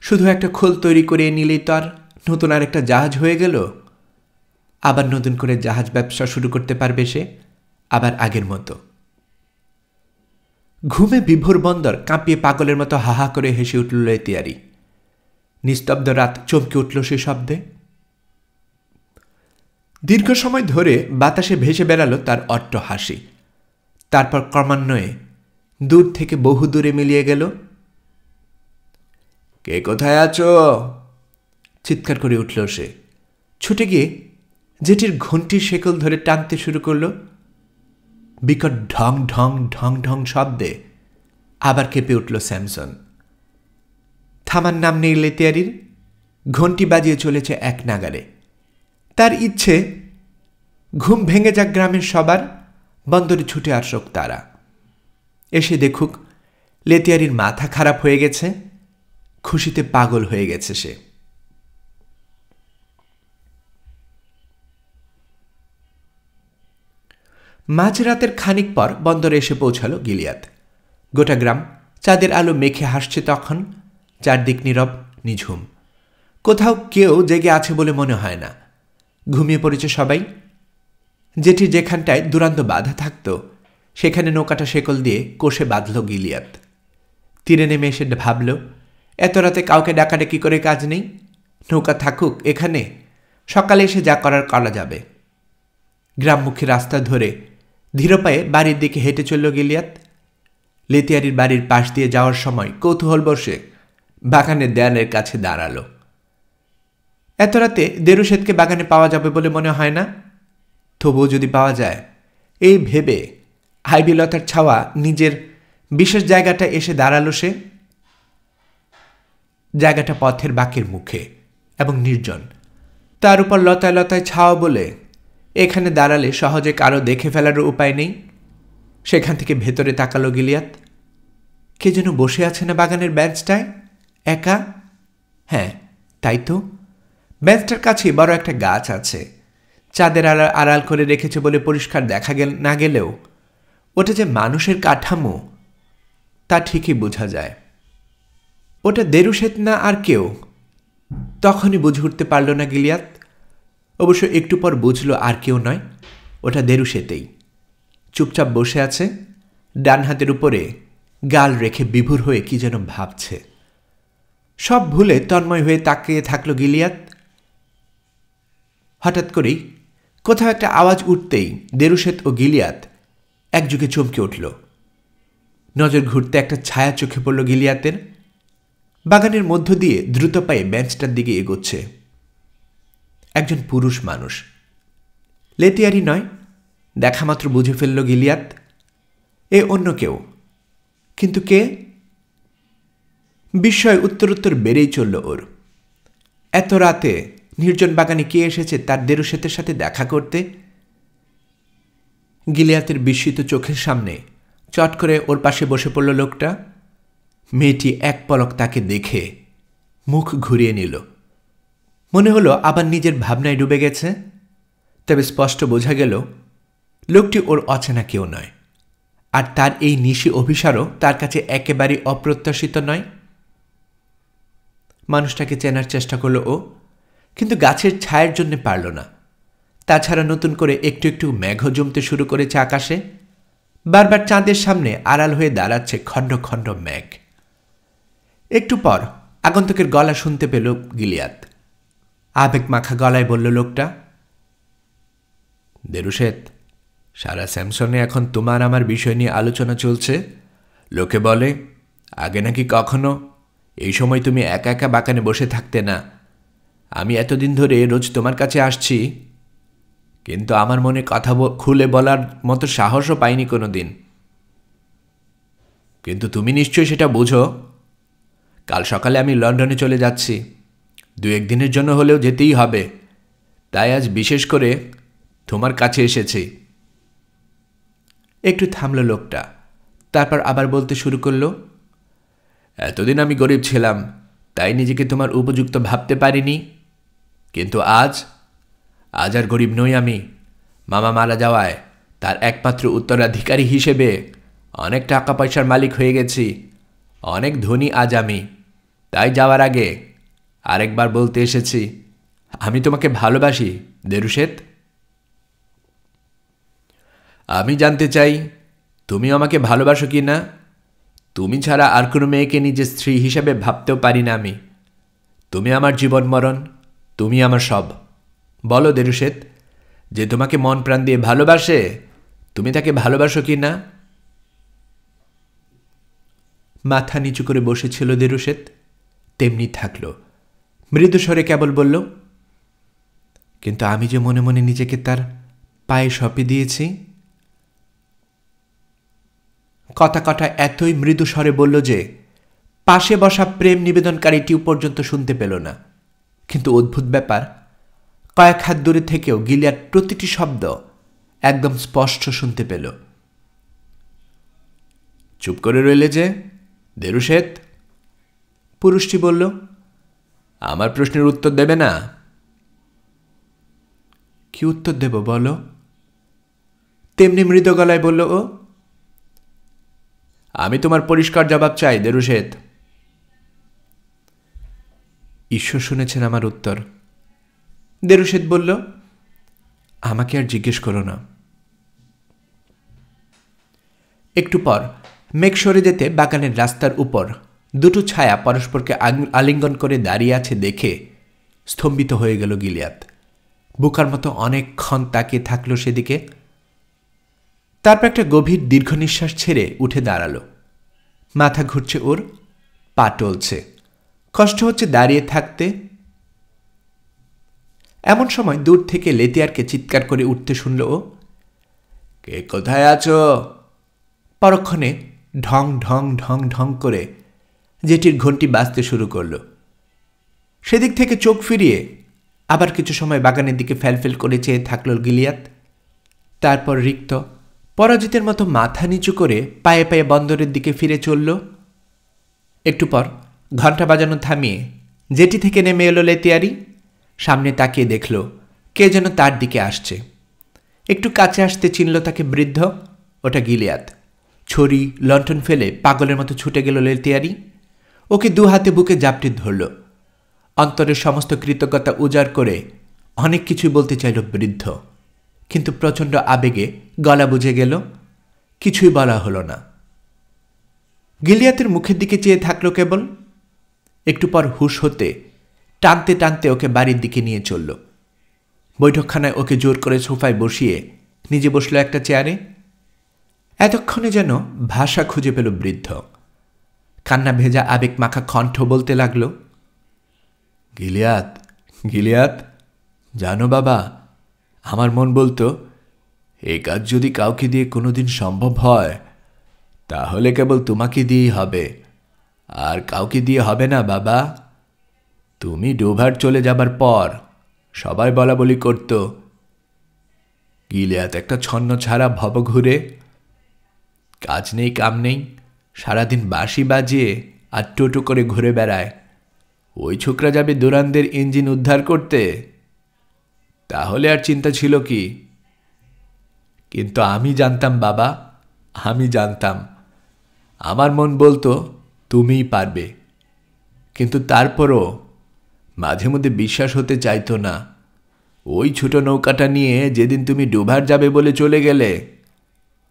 শুধু একটা খোল তৈরি করে নিলেই তো আর নতুন আর একটা জাহাজ হয়ে গেল। আবার নতুন করে জাহাজ ব্যবসা শুরু করতে পারবে সে, আবার আগের মতো। ঘুমে বিভোর বন্দর কাঁপিয়ে পাগলের মতো হাহা করে হেসে উঠল লেতিয়ারি। নিস্তব্ধ রাত চমকে উঠল সে শব্দে। দীর্ঘ সময় ধরে বাতাসে ভেসে বেড়ালো তার অট্ট হাসি। তারপর ক্রমান্বয়ে দূর থেকে বহু দূরে মিলিয়ে গেল। কে কোথায় আছো? চিৎকার করে উঠল সে। ছুটে গিয়ে জেটির ঘণ্টির শেকল ধরে টানতে শুরু করল। বিকট ঢং ঢং ঢং ঢং শব্দে আবার কেঁপে উঠল স্যামসন। থামার নাম নেই লেতিয়ারির। ঘণ্টি বাজিয়ে চলেছে এক নাগারে। তার ইচ্ছে ঘুম ভেঙে যাক গ্রামের সবার, বন্দরে ছুটে আসুক তারা। এসে দেখুক লেতিয়ারির মাথা খারাপ হয়ে গেছে, খুশিতে পাগল হয়ে গেছে সে। মাঝরাতের খানিক পর বন্দরে এসে পৌঁছালো গিলিয়াত। গোটা গ্রাম চাঁদের আলো মেখে হাসছে তখন। চারদিক নীরব, নিঝুম। কোথাও কেউ জেগে আছে বলে মনে হয় না। ঘুমিয়ে পড়েছে সবাই। যেটি যেখানটায় দুরান্ত বাধা থাকত, সেখানে নৌকাটা শেকল দিয়ে কষে বাঁধল গিলিয়াত। তীরে নেমে এসে ভাবল, এত রাতে কাউকে ডাকাডাকি করে কাজ নেই। নৌকা থাকুক এখানে, সকালে এসে যা করার করা যাবে। গ্রামমুখী রাস্তা ধরে ধীর পায়ে বাড়ির দিকে হেঁটে চলল গিলিয়াত। লেতিয়ারির বাড়ির পাশ দিয়ে যাওয়ার সময় কৌতূহল বসে বাগানের দেয়ালের কাছে দাঁড়াল। এত রাতে দেরুশেদকে বাগানে পাওয়া যাবে বলে মনে হয় না। তবুও যদি পাওয়া যায়, এই ভেবে আইবিলতার ছাওয়া নিজের বিশেষ জায়গাটা এসে দাঁড়ালো সে। জায়গাটা পথের বাঁকের মুখে এবং নির্জন। তার উপর লতায় লতায় ছাওয়া বলে এখানে দাঁড়ালে সহজে কারো দেখে ফেলারও উপায় নেই। সেখান থেকে ভেতরে তাকালো গিলিয়াত। কে যেন বসে আছে না বাগানের বেঞ্চটায়, একা? হ্যাঁ, তাই তো। বেঞ্চটার কাছে বড় একটা গাছ আছে। চাঁদের আড়াল করে রেখেছে বলে পরিষ্কার দেখা না গেলেও ওটা যে মানুষের কাঠামো তা ঠিকই বোঝা যায়। ওটা দেরুশেদ না আর কেউ। তখনই বুঝে উঠতে পারল না গিলিয়াত। অবশ্য একটু পর বুঝল আর কেউ নয়, ওটা দেরুশেদেই। চুপচাপ বসে আছে, ডান হাতের উপরে গাল রেখে বিভোর হয়ে কি যেন ভাবছে। সব ভুলে তন্ময় হয়ে তাকিয়ে থাকল গিলিয়াত। হঠাৎ করেই কোথাও একটা আওয়াজ উঠতেই দেরুশেদ ও গিলিয়াত একযোগে চমকে উঠল। নজর ঘুরতে একটা ছায়া চোখে পড়ল গিলিয়াতের। বাগানের মধ্য দিয়ে দ্রুত পায়ে বেঞ্চটার দিকে এগোচ্ছে একজন পুরুষ মানুষ। লেতিয়ারি নয়, দেখামাত্র বুঝে ফেলল গিলিয়াত। এ অন্য কেউ। কিন্তু কে? বিস্ময় উত্তরোত্তর বেড়েই চলল ওর। এত রাতে নির্জন বাগানে কে এসেছে তার দেরুশেদের সাথে দেখা করতে? গিলিয়াতের বিস্মিত চোখের সামনে চট করে ওর পাশে বসে পড়ল লোকটা। মেয়েটি এক পলক তাকে দেখে মুখ ঘুরিয়ে নিল। মনে হলো আবার নিজের ভাবনায় ডুবে গেছে। তবে স্পষ্ট বোঝা গেল লোকটি ওর অচেনা কেউ নয়, আর তার এই নিশি অভিসারও তার কাছে একেবারে অপ্রত্যাশিত নয়। মানুষটাকে চেনার চেষ্টা করল ও, কিন্তু গাছের ছায়ের জন্য পারল না। তাছাড়া নতুন করে একটু একটু মেঘ জমতে শুরু করেছে আকাশে। বারবার চাঁদের সামনে আড়াল হয়ে দাঁড়াচ্ছে খণ্ড খণ্ড মেঘ। একটু পর আগন্তুকের গলা শুনতে পেল গিলিয়াত। আবেগ মাখা গলায় বলল লোকটা, দেরুশেত, সারা স্যামসনে এখন তোমার আমার বিষয় নিয়ে আলোচনা চলছে। লোকে বলে আগে নাকি কখনো এই সময় তুমি একা একা বাগানে বসে থাকতে না। আমি এতদিন ধরে রোজ তোমার কাছে আসছি, কিন্তু আমার মনে কথা খুলে বলার মতো সাহসও পাইনি কোনো দিন। কিন্তু তুমি নিশ্চয়ই সেটা বুঝো। কাল সকালে আমি লন্ডনে চলে যাচ্ছি, 2-1 দিনের জন্য হলেও যেতেই হবে। তাই আজ বিশেষ করে তোমার কাছে এসেছি। একটু থামল লোকটা, তারপর আবার বলতে শুরু করল, এতদিন আমি গরিব ছিলাম, তাই নিজেকে তোমার উপযুক্ত ভাবতে পারিনি। কিন্তু আজ আর গরিব নই আমি। মামা মারা যাওয়ায় তার একমাত্র উত্তরাধিকারী হিসেবে অনেক টাকা পয়সার মালিক হয়ে গেছি। অনেক ধনী আজ আমি। তাই যাওয়ার আগে আরেকবার বলতে এসেছি, আমি তোমাকে ভালোবাসি দেরুশেত। আমি জানতে চাই তুমি আমাকে ভালোবাসো কি না। তুমি ছাড়া আর কোনো মেয়েকে নিজের স্ত্রী হিসেবে ভাবতেও পারি না আমি। তুমি আমার জীবন মরণ, তুমি আমার সব। বলো দেরুশেত, যে তোমাকে মন প্রাণ দিয়ে ভালোবাসে, তুমি তাকে ভালোবাসো কি না? মাথা নিচু করে বসেছিল দেরুশেত, তেমনি থাকল। মৃদু স্বরে কেবল বলল, কিন্তু আমি যে মনে মনে নিজেকে তার পায়ে সঁপে দিয়েছি। কথা কটা এতই মৃদু স্বরে বলল যে পাশে বসা প্রেম নিবেদনকারীটিও পর্যন্ত শুনতে পেল না। কিন্তু অদ্ভুত ব্যাপার, কয়েক হাত দূরে থেকেও গিলিয়াড প্রতিটি শব্দ একদম স্পষ্ট শুনতে পেল। চুপ করে রইলে যে দেরুশেত? পুরুষটি বলল, আমার প্রশ্নের উত্তর দেবে না? কি উত্তর দেব বলো? তেমনি মৃদু গলায় বলল ও। আমি তোমার পরিষ্কার জবাব চাই দেরুশেত। ঈশ্বর শুনেছেন আমার উত্তর। দেরুশেত বলল, আমাকে আর জিজ্ঞেস করো না। একটু পর মেঘ সরে যেতে বাগানের রাস্তার উপর দুটো ছায়া পরস্পরকে আলিঙ্গন করে দাঁড়িয়ে আছে দেখে স্তম্ভিত হয়ে গেল গিলিয়াদ। বোকার মতো অনেকক্ষণ তাকিয়ে থাকল সেদিকে। তারপর একটা গভীর দীর্ঘ নিঃশ্বাস ছেড়ে উঠে দাঁড়ালো। মাথা ঘুরছে ওর, পা টলছে, কষ্ট হচ্ছে দাঁড়িয়ে থাকতে। এমন সময় দূর থেকে লেতিয়ারকে চিৎকার করে উঠতে শুনল ও। কে কোথায় আছো? পরক্ষণে ঢং ঢং ঢং ঢং করে জেটির ঘণ্টি বাজতে শুরু করল। সেদিক থেকে চোখ ফিরিয়ে আবার কিছু সময় বাগানের দিকে ফেলফেল করে চেয়ে থাকল গিলিয়াদ। তারপর রিক্ত পরাজিতের মতো মাথা নিচু করে পায়ে পায়ে বন্দরের দিকে ফিরে চলল। একটু পর ঘণ্টা বাজানো থামিয়ে জেটি থেকে নেমে এলো লেতিয়ারি। সামনে তাকিয়ে দেখল কে যেন তার দিকে আসছে। একটু কাছে আসতে চিনল তাকে বৃদ্ধ। ওটা গিলিয়াদ। ছড়ি লণ্ঠন ফেলে পাগলের মতো ছুটে গেল লেতিয়ারি। ওকে দু হাতে বুকে জাপটে ধরল। অন্তরের সমস্ত কৃতজ্ঞতা উজাড় করে অনেক কিছুই বলতে চাইল বৃদ্ধ, কিন্তু প্রচণ্ড আবেগে গলা বুঝে গেল। কিছুই বলা হলো না। গিলিয়াতের মুখের দিকে চেয়ে থাকলো কেবল। একটু পর হুঁশ হতে টানতে টানতে ওকে বাড়ির দিকে নিয়ে চলল। বৈঠকখানায় ওকে জোর করে সোফায় বসিয়ে নিজে বসল একটা চেয়ারে। এতক্ষণে যেন ভাষা খুঁজে পেল বৃদ্ধ। কান্না ভেজা আবেগ মাখা কণ্ঠ বলতে লাগল, গিলিয়াদ, গিলিয়াদ, জানো বাবা, আমার মন বলতো এই কাজ যদি কাউকে দিয়ে কোনোদিন সম্ভব হয় তাহলে কেবল তোমাকে দিয়েই হবে, আর কাউকে দিয়ে হবে না বাবা। তুমি ডোভার চলে যাবার পর সবাই বলা বলি করত, গিলিয়াদ একটা ছন্ন ছাড়া ভবঘুরে, কাজ নেই কাম নেই, সারাদিন বাঁশি বাজিয়ে আর টোটো করে ঘুরে বেড়ায়। ওই ছোকরা যাবে দুরান্দের ইঞ্জিন উদ্ধার করতে, তাহলে আর চিন্তা ছিল কি? কিন্তু আমি জানতাম বাবা, আমি জানতাম। আমার মন বলতো তুমিই পারবে, কিন্তু তারপরও মাঝে মধ্যে বিশ্বাস হতে চাইতো না। ওই ছোট নৌকাটা নিয়ে যেদিন তুমি ডোভার যাবে বলে চলে গেলে,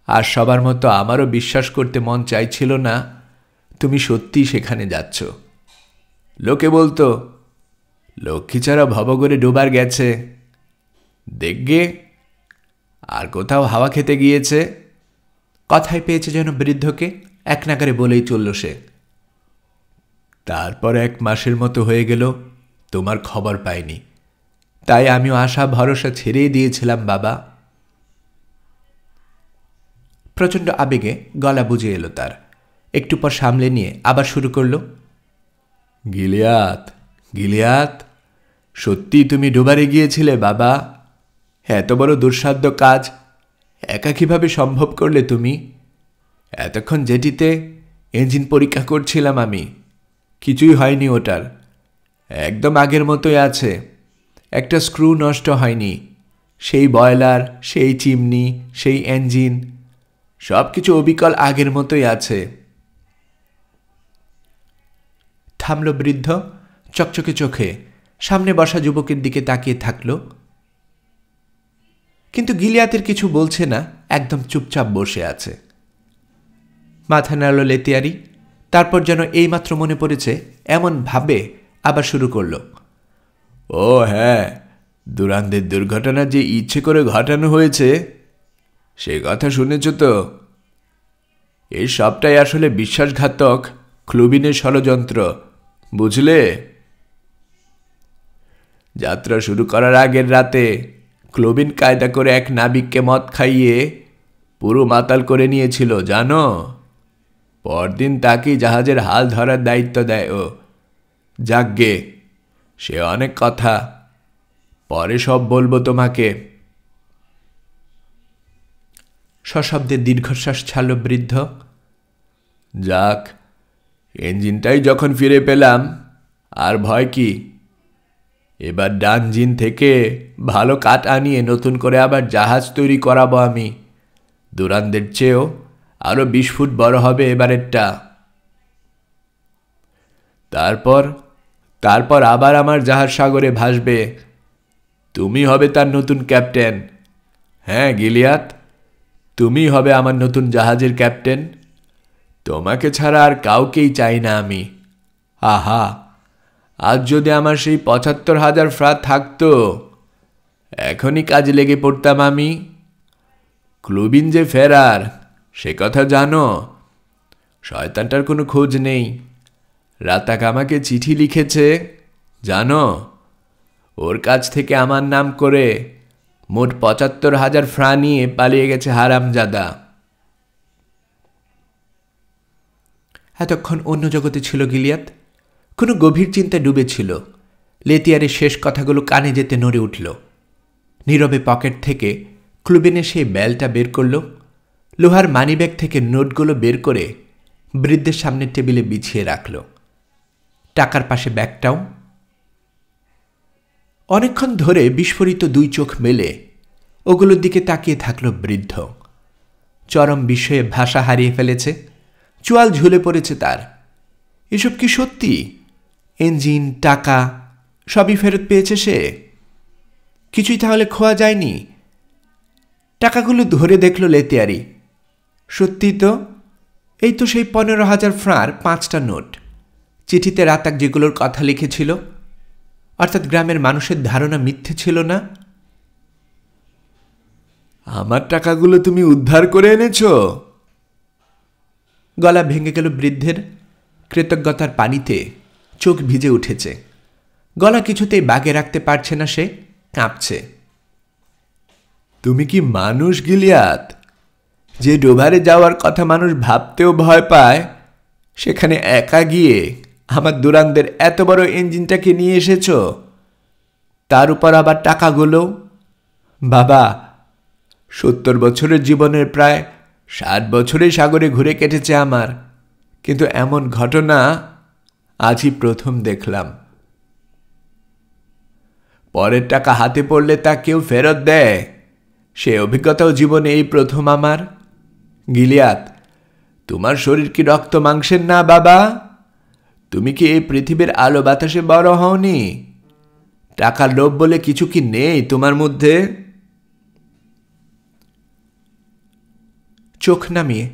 আর সবার মতো আমারও বিশ্বাস করতে মন চাইছিল না তুমি সত্যিই সেখানে যাচ্ছ। লোকে বলতো লক্ষ্মীছাড়া ভবঘুরে ডোবার গেছে, দেখগে আর কোথাও হাওয়া খেতে গিয়েছে। কথায় পেয়েছে যেন বৃদ্ধকে, এক নাগারে বলেই চলল সে। তারপর 1 মাসের মতো হয়ে গেল, তোমার খবর পাইনি। তাই আমিও আশা ভরসা ছেড়েই দিয়েছিলাম বাবা। প্রচণ্ড আবেগে গলা বুঝে এলো তার। একটু পর সামলে নিয়ে আবার শুরু করল। গিলিয়াত, গিলিয়াত, সত্যি তুমি ডুবারে গিয়েছিলে বাবা? এত বড় দুঃসাধ্য কাজ একা কিভাবে সম্ভব করলে তুমি? এতক্ষণ জেটিতে ইঞ্জিন পরীক্ষা করছিলাম আমি, কিছুই হয়নি ওটার, একদম আগের মতোই আছে, একটা স্ক্রু নষ্ট হয়নি। সেই বয়লার, সেই চিমনি, সেই ইঞ্জিন, সব কিছু অবিকল আগের মতোই আছে। থামল বৃদ্ধ, চকচকে চোখে সামনে বসা যুবকের দিকে তাকিয়ে থাকল। কিন্তু গিলিয়াতের কিছু বলছে না, একদম চুপচাপ বসে আছে। মাথা নাড়ল লেতিয়ারি। তারপর যেন এইমাত্র মনে পড়েছে এমন ভাবে আবার শুরু করল। ও হ্যাঁ, দুরান্দের দুর্ঘটনা যে ইচ্ছে করে ঘটানো হয়েছে সে কথা শুনেছ তো? এই সবটাই আসলে বিশ্বাসঘাতক ক্লুবিনের ষড়যন্ত্র, বুঝলে? যাত্রা শুরু করার আগের রাতে ক্লুবিন কায়দা করে এক নাবিককে মদ খাইয়ে পুরো মাতাল করে নিয়েছিল, জানো? পরদিন তাকেই জাহাজের হাল ধরার দায়িত্ব দেয় ও। যাকগে, সে অনেক কথা, পরে সব বলবো তোমাকে। সশব্দে দীর্ঘশ্বাস ছাড়ল বৃদ্ধ। যাক, ইঞ্জিনটাই যখন ফিরে পেলাম আর ভয় কি? এবার ডানজিন থেকে ভালো কাঠ আনিয়ে নতুন করে আবার জাহাজ তৈরি করাবো আমি। দুরান্দের চেয়েও আরো 20 ফুট বড় হবে এবারেরটা। তারপর আবার আমার জাহাজ সাগরে ভাসবে। তুমি হবে তার নতুন ক্যাপ্টেন। হ্যাঁ গিলিয়াত, তুমি হবে আমার নতুন জাহাজের ক্যাপ্টেন। তোমাকে ছাড়া আর কাউকেই চাই না আমি। আহা, আজ যদি আমার সেই ৭৫,০০০ ফ্রা থাকতো, এখনই কাজে লেগে পড়তাম আমি। ক্লুবিন যে ফেরার সে কথা জানো? শয়তানটার কোনো খোঁজ নেই। রাতাক আমাকে চিঠি লিখেছে, জানো? ওর কাছ থেকে আমার নাম করে মোট ৭৫,০০০ ফ্রা নিয়ে পালিয়ে গেছে হারামজাদা। এতক্ষণ অন্য জগতে ছিল গিলিয়াত, কোনো গভীর চিন্তায় ডুবেছিল। লেতিয়ারের শেষ কথাগুলো কানে যেতে নড়ে উঠল। নীরবে পকেট থেকে ক্লুবিনের সেই বেলটা বের করল। লোহার মানিব্যাগ থেকে নোটগুলো বের করে বৃদ্ধের সামনের টেবিলে বিছিয়ে রাখল, টাকার পাশে ব্যাগটাও। অনেকক্ষণ ধরে বিস্ফোরিত 2 চোখ মেলে ওগুলোর দিকে তাকিয়ে থাকল বৃদ্ধ। চরম বিস্ময়ে ভাষা হারিয়ে ফেলেছে, চোয়াল ঝুলে পড়েছে তার। এসব কি সত্যি? ইঞ্জিন, টাকা সবই ফেরত পেয়েছে সে? কিছুই তাহলে খোয়া যায়নি? টাকাগুলো ধরে দেখল লেতিয়ারি। সত্যি তো, এই তো সেই 15,০০০ ফ্রাঁর 5টা নোট। চিঠিতে রাতাক যেগুলোর কথা লিখেছিল, অর্থাৎ গ্রামের মানুষের ধারণা মিথ্যে ছিল না। আমার টাকাগুলো তুমি উদ্ধার করে এনেছ? গলা ভেঙে গেল বৃদ্ধের। কৃতজ্ঞতার পানিতে চোখ ভিজে উঠেছে। গলা কিছুতেই বাগে রাখতে পারছে না সে, কাঁপছে। তুমি কি মানুষ গিলিয়াত? যে ডোভারে যাওয়ার কথা মানুষ ভাবতেও ভয় পায়, সেখানে একা গিয়ে আমার দুরান্দের এত বড় ইঞ্জিনটাকে নিয়ে এসেছ, তার উপর আবার টাকাগুলো। বাবা, 70 বছরের জীবনের প্রায় 60 বছরে সাগরে ঘুরে কেটেছে আমার, কিন্তু এমন ঘটনা আজই প্রথম দেখলাম। পরের টাকা হাতে পড়লে তা কেউ ফেরত দেয়, সে অভিজ্ঞতাও জীবনে এই প্রথম আমার। গিলিয়াত, তোমার শরীর কি রক্ত মাংসের না বাবা? তুমি কি এই পৃথিবীর আলো বাতাসে বড় হওনি? টাকার লোভ বলে কিছু কি নেই তোমার মধ্যে? চোখ নামিয়ে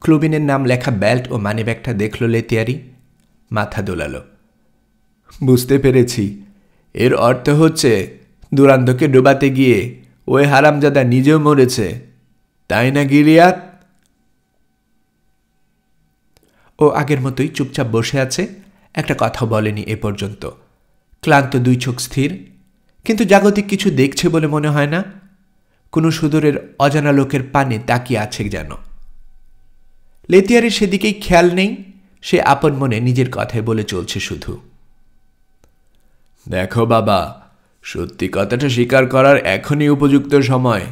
ক্লুবিনের নাম লেখা বেল্ট ও মানিব্যাগটা দেখল লেতিয়ারি। মাথা দোলালো। বুঝতে পেরেছি, এর অর্থ হচ্ছে দুরান্দকে ডোবাতে গিয়ে ওই হারামজাদা নিজেও মরেছে, তাই না গিলিয়াত? ও আগের মতোই চুপচাপ বসে আছে, একটা কথা বলেনি এ পর্যন্ত। ক্লান্ত দুই চোখ স্থির, কিন্তু জাগতিক কিছু দেখছে বলে মনে হয় না। কোনো সুদূরের অজানা লোকের পানে তাকিয়ে আছে যেন। লেতিয়ারের সেদিকেই খেয়াল নেই, সে আপন মনে নিজের কথায় বলে চলছে শুধু। দেখো বাবা, সত্যি কথাটা স্বীকার করার এখনই উপযুক্ত সময়।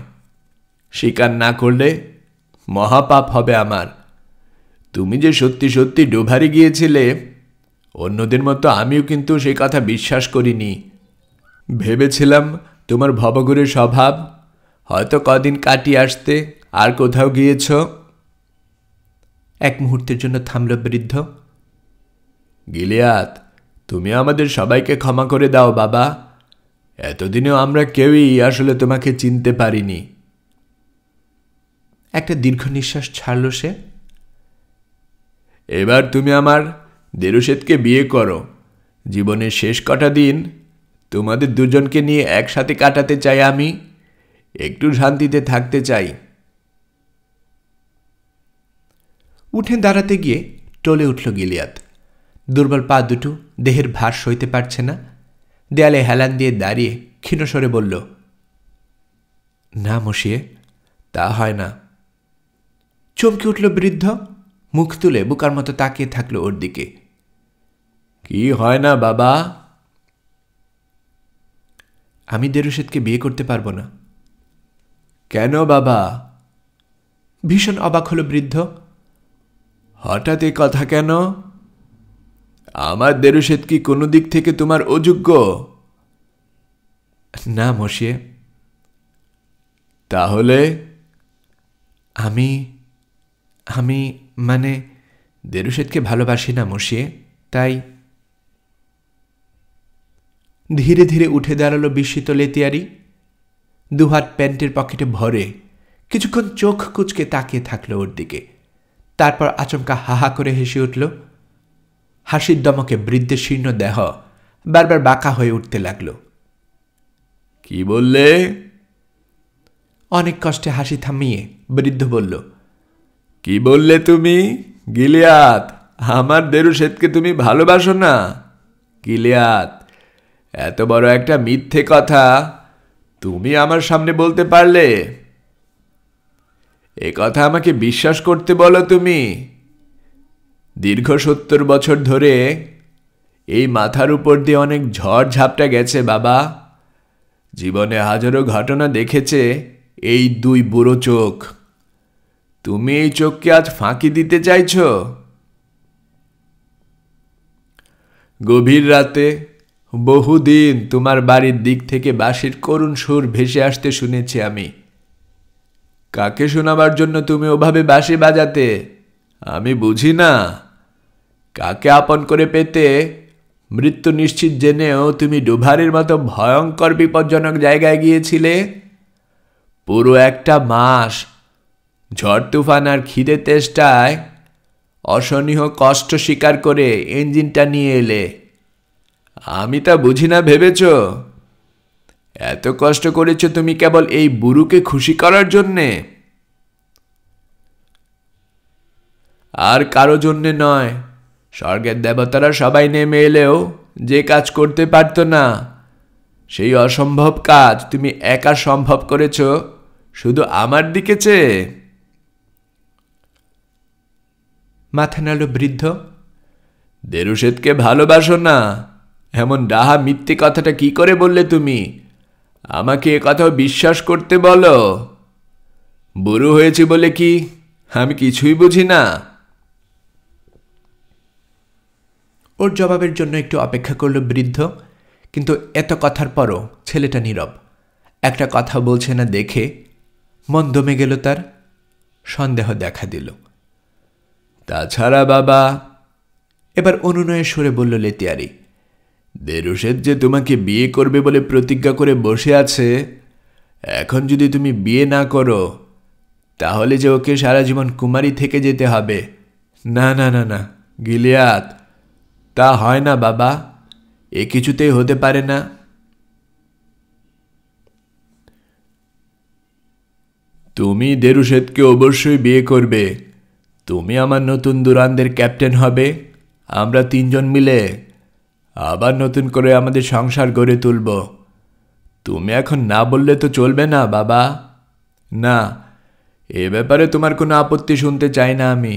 স্বীকার না করলে মহাপাপ হবে আমার। তুমি যে সত্যি সত্যি ডুভারি গিয়েছিলে, অন্যদের মতো আমিও কিন্তু সেই কথা বিশ্বাস করিনি। ভেবেছিলাম তোমার ভবঘুরে স্বভাব, হয়তো কদিন কাটিয়ে আসতে আর কোথাও গিয়েছ। এক মুহূর্তের জন্য থামল বৃদ্ধ। গিলিয়াত, তুমি আমাদের সবাইকে ক্ষমা করে দাও বাবা। এতদিনেও আমরা কেউই আসলে তোমাকে চিনতে পারিনি। একটা দীর্ঘ নিঃশ্বাস ছাড়ল সে। এবার তুমি আমার দেরুশেদকে বিয়ে করো। জীবনের শেষ কটা দিন তোমাদের দুজনকে নিয়ে একসাথে কাটাতে চাই আমি। একটু শান্তিতে থাকতে চাই। উঠে দাঁড়াতে গিয়ে টলে উঠল গিলিয়াত। দুর্বল পা দুটো দেহের ভার সইতে পারছে না। দেয়ালে হেলান দিয়ে দাঁড়িয়ে ক্ষীণস্বরে বলল, না মশিয়ে, তা হয় না। চমকে উঠল বৃদ্ধ, মুখ তুলে বুকার মতো তাকিয়ে থাকলো ওর দিকে। কি হয় না বাবা? আমি দেরুশেদকে বিয়ে করতে পারবো না। কেন বাবা? ভীষণ অবাক হলো বৃদ্ধ। হঠাৎ এ কথা কেন? আমার দেরুশেদ কি কোনো দিক থেকে তোমার অযোগ্য? না মশিয়ে। তাহলে? আমি আমি মানে দেরুশেদকে ভালোবাসি না মশিয়ে, তাই। ধীরে ধীরে উঠে দাঁড়ালো বিস্মিত লেতিয়ারি। দুহাত প্যান্টের পকেটে ভরে কিছুক্ষণ চোখ কুচকে তাকিয়ে থাকলো ওর দিকে। তারপর আচমকা হাহা করে হেসে উঠল। হাসির দমকে বৃদ্ধের শীর্ণ দেহ বারবার বাঁকা হয়ে উঠতে লাগল। কি বললে? অনেক কষ্টে হাসি থামিয়ে বৃদ্ধ বলল, কি বললে তুমি গিলিয়াত? আমার দেরুশেদকে তুমি ভালোবাসো না? গিলিয়াত, এত বড় একটা মিথ্যে কথা তুমি আমার সামনে বলতে পারলে? এ কথা আমাকে বিশ্বাস করতে বলো তুমি? দীর্ঘ 70 বছর ধরে এই মাথার উপর দিয়ে অনেক ঝড় ঝাপটা গেছে বাবা। জীবনে হাজারো ঘটনা দেখেছে এই দুই বুড়ো চোখ। তুমি এই চোখকে আজ ফাঁকি দিতে চাইছ? গভীর রাতে বহুদিন তোমার বাড়ির দিক থেকে বাঁশির করুণ সুর ভেসে আসতে শুনেছি আমি। কাকে শোনাবার জন্য তুমি ওভাবে বাঁশি বাজাতে আমি বুঝি না। কাকে আপন করে পেতে মৃত্যু নিশ্চিত জেনেও তুমি ডুভারের মতো ভয়ঙ্কর বিপজ্জনক জায়গায় গিয়েছিলে? পুরো একটা মাস ঝড় তুফান আর খিদে তেষ্টায় অসহনীয় কষ্ট স্বীকার করে ইঞ্জিনটা নিয়ে এলে। আমি তা বুঝি না ভেবেছ? এত কষ্ট করেছ তুমি কেবল এই বুড়ুকে খুশি করার জন্যে? আর কারো জন্যে নয়। স্বর্গের দেবতারা সবাই নেমে এলেও যে কাজ করতে পারত না, সেই অসম্ভব কাজ তুমি একা সম্ভব করেছ শুধু আমার দিকে চেয়ে। মাথা নাড়ল বৃদ্ধ। দেরুশেদকে ভালোবাসো না এমন ডাহা মিথ্যে কথাটা কি করে বললে তুমি? আমাকে এ কথাও বিশ্বাস করতে বলো? বুড়ো হয়েছি বলে কি আমি কিছুই বুঝি না? ওর জবাবের জন্য একটু অপেক্ষা করল বৃদ্ধ, কিন্তু এত কথার পরও ছেলেটা নীরব। একটা কথা বলছে না দেখে মন দমে গেল তার। সন্দেহ দেখা দিল। তাছাড়া বাবা, এবার অনুনয়ের সুরে বলল লেতিয়ারি, দেরুশেদ যে তোমাকে বিয়ে করবে বলে প্রতিজ্ঞা করে বসে আছে, এখন যদি তুমি বিয়ে না করো তাহলে যে ওকে সারা জীবন কুমারী থেকে যেতে হবে। না না না না গিলিয়াত, তা হয় না বাবা, এ কিছুতেই হতে পারে না। তুমি দেরুশেদকে অবশ্যই বিয়ে করবে। তুমি আমার নতুন দুরানদের ক্যাপ্টেন হবে। আমরা তিনজন মিলে আবার নতুন করে আমাদের সংসার গড়ে তুলব। তুমি এখন না বললে তো চলবে না বাবা। না, এ ব্যাপারে তোমার কোনো আপত্তি শুনতে চাই না আমি।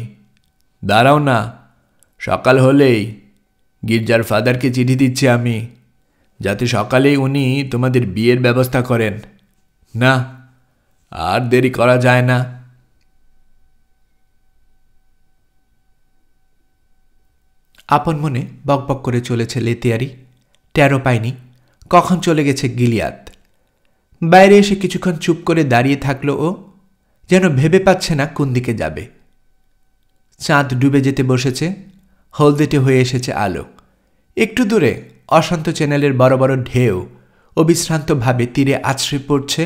দাঁড়াও না, সকাল হলেই গির্জার ফাদারকে চিঠি দিচ্ছি আমি, যাতে সকালেই উনি তোমাদের বিয়ের ব্যবস্থা করেন। না, আর দেরি করা যায় না। আপন মনে বকবক করে চলেছে লেতিয়ারি। টেরও পায়নি কখন চলে গেছে গিলিয়াত। বাইরে এসে কিছুক্ষণ চুপ করে দাঁড়িয়ে থাকলো ও, যেন ভেবে পাচ্ছে না কোন দিকে যাবে। চাঁদ ডুবে যেতে বসেছে, হলদেটে হয়ে এসেছে আলো। একটু দূরে অশান্ত চ্যানেলের বড় বড় ঢেউ অবিশ্রান্তভাবে তীরে আছড়ে পড়ছে।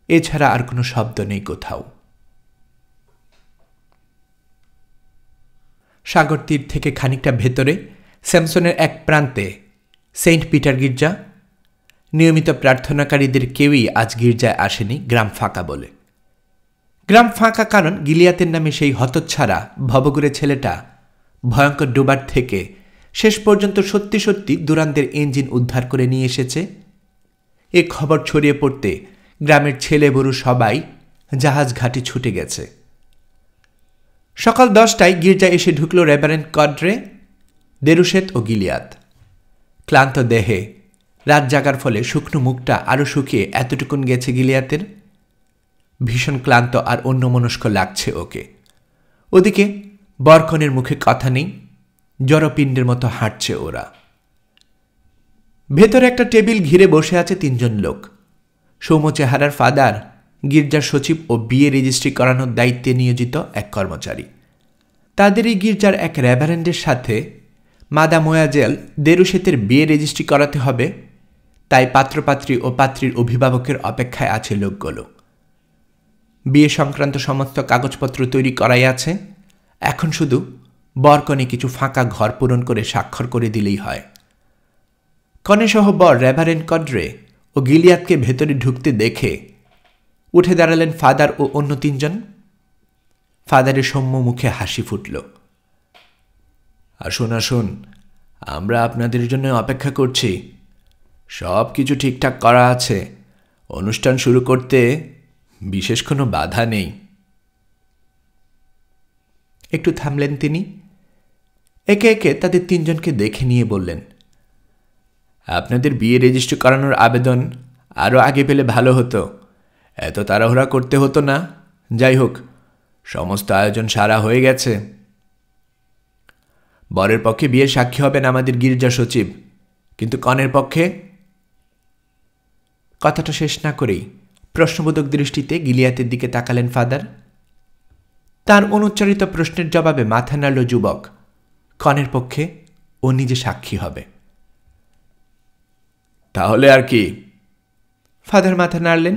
এছাড়া আর কোনো শব্দ নেই কোথাও। সাগর তীর থেকে খানিকটা ভেতরে স্যামসনের এক প্রান্তে সেন্ট পিটার গির্জা। নিয়মিত প্রার্থনাকারীদের কেউই আজ গির্জায় আসেনি, গ্রাম ফাঁকা বলে। গ্রাম ফাঁকা কারণ গিলিয়াতের নামে সেই হতচ্ছাড়া ভবঘুরে ছেলেটা ভয়ঙ্কর ডোবার থেকে শেষ পর্যন্ত সত্যি সত্যি দুরানদের ইঞ্জিন উদ্ধার করে নিয়ে এসেছে। এ খবর ছড়িয়ে পড়তে গ্রামের ছেলে বড়ু সবাই জাহাজ ঘাটে ছুটে গেছে। সকাল 10টায় গির্জায় এসে ঢুকল রেভারেন্ড কড্রে, দেরুশেদ ও গিলিয়াত। ক্লান্ত দেহে রাত জাগার ফলে শুকনো মুখটা আরও শুকিয়ে এতটুকুন গেছে গিলিয়াতের। ভীষণ ক্লান্ত আর অন্যমনস্ক লাগছে ওকে। ওদিকে বরকনের মুখে কথা নেই, জড়পিণ্ডের মতো হাঁটছে ওরা। ভেতরে একটা টেবিল ঘিরে বসে আছে তিনজন লোক। সৌম্য চেহারার ফাদার, গির্জার সচিব ও বিয়ে রেজিস্ট্রি করানোর দায়িত্বে নিয়োজিত এক কর্মচারী। তাদের এই গির্জার এক রেভারেন্ডের সাথে মাদাম ওয়াজেল দেরুশেতের বিয়ে রেজিস্ট্রি করাতে হবে, তাই পাত্রপাত্রী ও পাত্রীর অভিভাবকের অপেক্ষায় আছে লোকগুলো। বিয়ে সংক্রান্ত সমস্ত কাগজপত্র তৈরি করাই আছে, এখন শুধু বরকনে কিছু ফাঁকা ঘর পূরণ করে স্বাক্ষর করে দিলেই হয়। কনেসহ বর রেভারেন্ড কড্রে ও গিলিয়াতকে ভেতরে ঢুকতে দেখে উঠে দাঁড়ালেন ফাদার ও অন্য তিনজন। ফাদারের সৌম্য মুখে হাসি ফুটল। আসুন আসুন, আমরা আপনাদের জন্য অপেক্ষা করছি। সব কিছু ঠিকঠাক করা আছে, অনুষ্ঠান শুরু করতে বিশেষ কোনো বাধা নেই। একটু থামলেন তিনি, একে একে তাদের তিনজনকে দেখে নিয়ে বললেন, আপনাদের বিয়ে রেজিস্ট্রি করানোর আবেদন আরও আগে পেলে ভালো হতো, এত তাড়াহুড়া করতে হতো না। যাই হোক, সমস্ত আয়োজন সারা হয়ে গেছে। বরের পক্ষে বিয়ের সাক্ষী হবেন আমাদের গির্জা সচিব, কিন্তু কনের পক্ষে। কথাটা শেষ না করেই প্রশ্নবোধক দৃষ্টিতে গিলিয়াতের দিকে তাকালেন ফাদার। তার অনুচ্চারিত প্রশ্নের জবাবে মাথা নাড়ল যুবক। কনের পক্ষে ও নিজে সাক্ষী হবে। তাহলে আর কি? ফাদার মাথা নাড়লেন।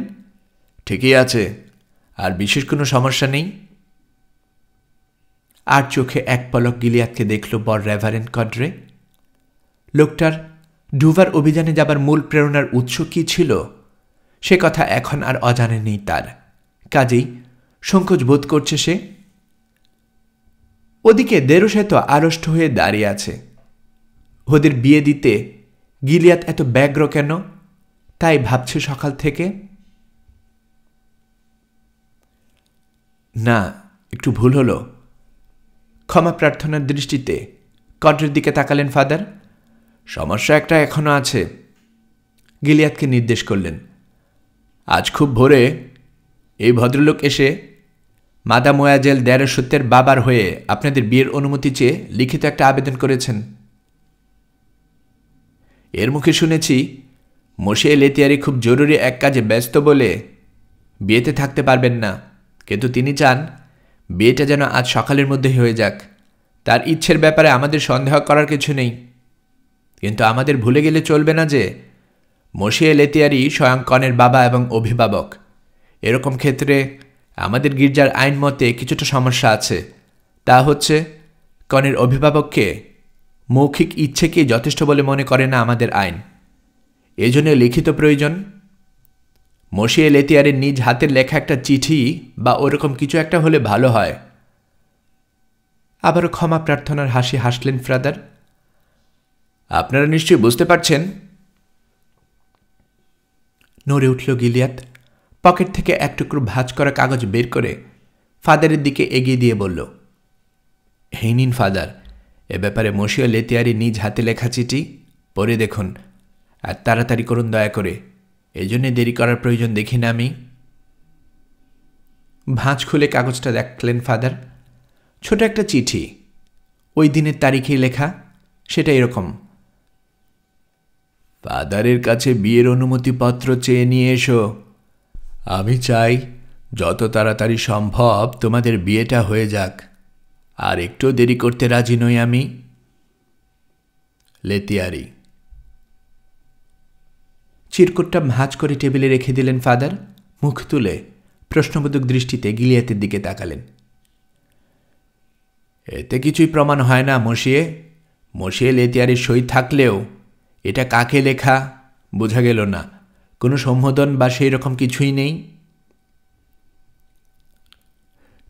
ঠিকই আছে, আর বিশেষ কোনো সমস্যা নেই। আর চোখে এক পলক গিলিয়াতকে দেখল বর রেভারেন্ড কড্রে। লোকটার ডুভার অভিযানে যাবার মূল প্রেরণার উৎস কী ছিল সে কথা এখন আর অজানে নেই তার, কাজেই সংকোচ বোধ করছে সে। ওদিকে দেরুশেত আড়ষ্ট হয়ে দাঁড়িয়ে আছে। ওদের বিয়ে দিতে গিলিয়াত এত ব্যগ্র কেন, তাই ভাবছে সকাল থেকে। না, একটু ভুল হলো। ক্ষমা প্রার্থনার দৃষ্টিতে কড্রের দিকে তাকালেন ফাদার। সমস্যা একটা এখনো আছে। গিলিয়াতকে নির্দেশ করলেন, আজ খুব ভোরে এই ভদ্রলোক এসে মাদাম ওয়াজেল দেরুশেতের বাবার হয়ে আপনাদের বিয়ের অনুমতি চেয়ে লিখিত একটা আবেদন করেছেন। এর মুখে শুনেছি মশিয়ে লেতিয়ারি খুব জরুরি এক কাজে ব্যস্ত বলে বিয়েতে থাকতে পারবেন না, কিন্তু তিনি চান বিয়েটা যেন আজ সকালের মধ্যে হয়ে যাক। তার ইচ্ছের ব্যাপারে আমাদের সন্দেহ করার কিছু নেই, কিন্তু আমাদের ভুলে গেলে চলবে না যে মশিয়ে লেতিয়ারি স্বয়ং কনের বাবা এবং অভিভাবক। এরকম ক্ষেত্রে আমাদের গির্জার আইন মতে কিছুটা সমস্যা আছে। তা হচ্ছে, কনের অভিভাবককে মৌখিক ইচ্ছেকেই যথেষ্ট বলে মনে করে না আমাদের আইন। এজন্য লিখিত প্রয়োজন। মসিয়ে লেতিয়ারের নিজ হাতের লেখা একটা চিঠি বা ওরকম কিছু একটা হলে ভালো হয়। আবারও ক্ষমা প্রার্থনার হাসি হাসলেন ফাদার। আপনারা নিশ্চয়ই বুঝতে পারছেন। নড়ে উঠল গিলিয়াত। পকেট থেকে এক টুকরো ভাঁজ করা কাগজ বের করে ফাদারের দিকে এগিয়ে দিয়ে বলল, এই নিন ফাদার, এ ব্যাপারে মসিয়ে লেতিয়ারি নিজ হাতে লেখা চিঠি, পড়ে দেখুন, আর তাড়াতাড়ি করুন দয়া করে, এই জন্যে দেরি করার প্রয়োজন দেখি না আমি। ভাঁজ খুলে কাগজটা দেখলেন ফাদার। ছোট একটা চিঠি, ওই দিনের তারিখেই লেখা। সেটা এরকম, ফাদারের কাছে বিয়ের অনুমতিপত্র চেয়ে নিয়ে এসো। আমি চাই যত তাড়াতাড়ি সম্ভব তোমাদের বিয়েটা হয়ে যাক, আর একটু দেরি করতে রাজি নই আমি। লেতিয়ারি। চিরকুটটা ভাঁজ করে টেবিলে রেখে দিলেন ফাদার। মুখ তুলে প্রশ্নবোধক দৃষ্টিতে গিলিয়াতের দিকে তাকালেন। এতে কিছুই প্রমাণ হয় না মসিয়ে লেতিয়ারির সই থাকলেও এটা কাকে লেখা বোঝা গেল না। কোনো সম্বোধন বা সেই রকম কিছুই নেই।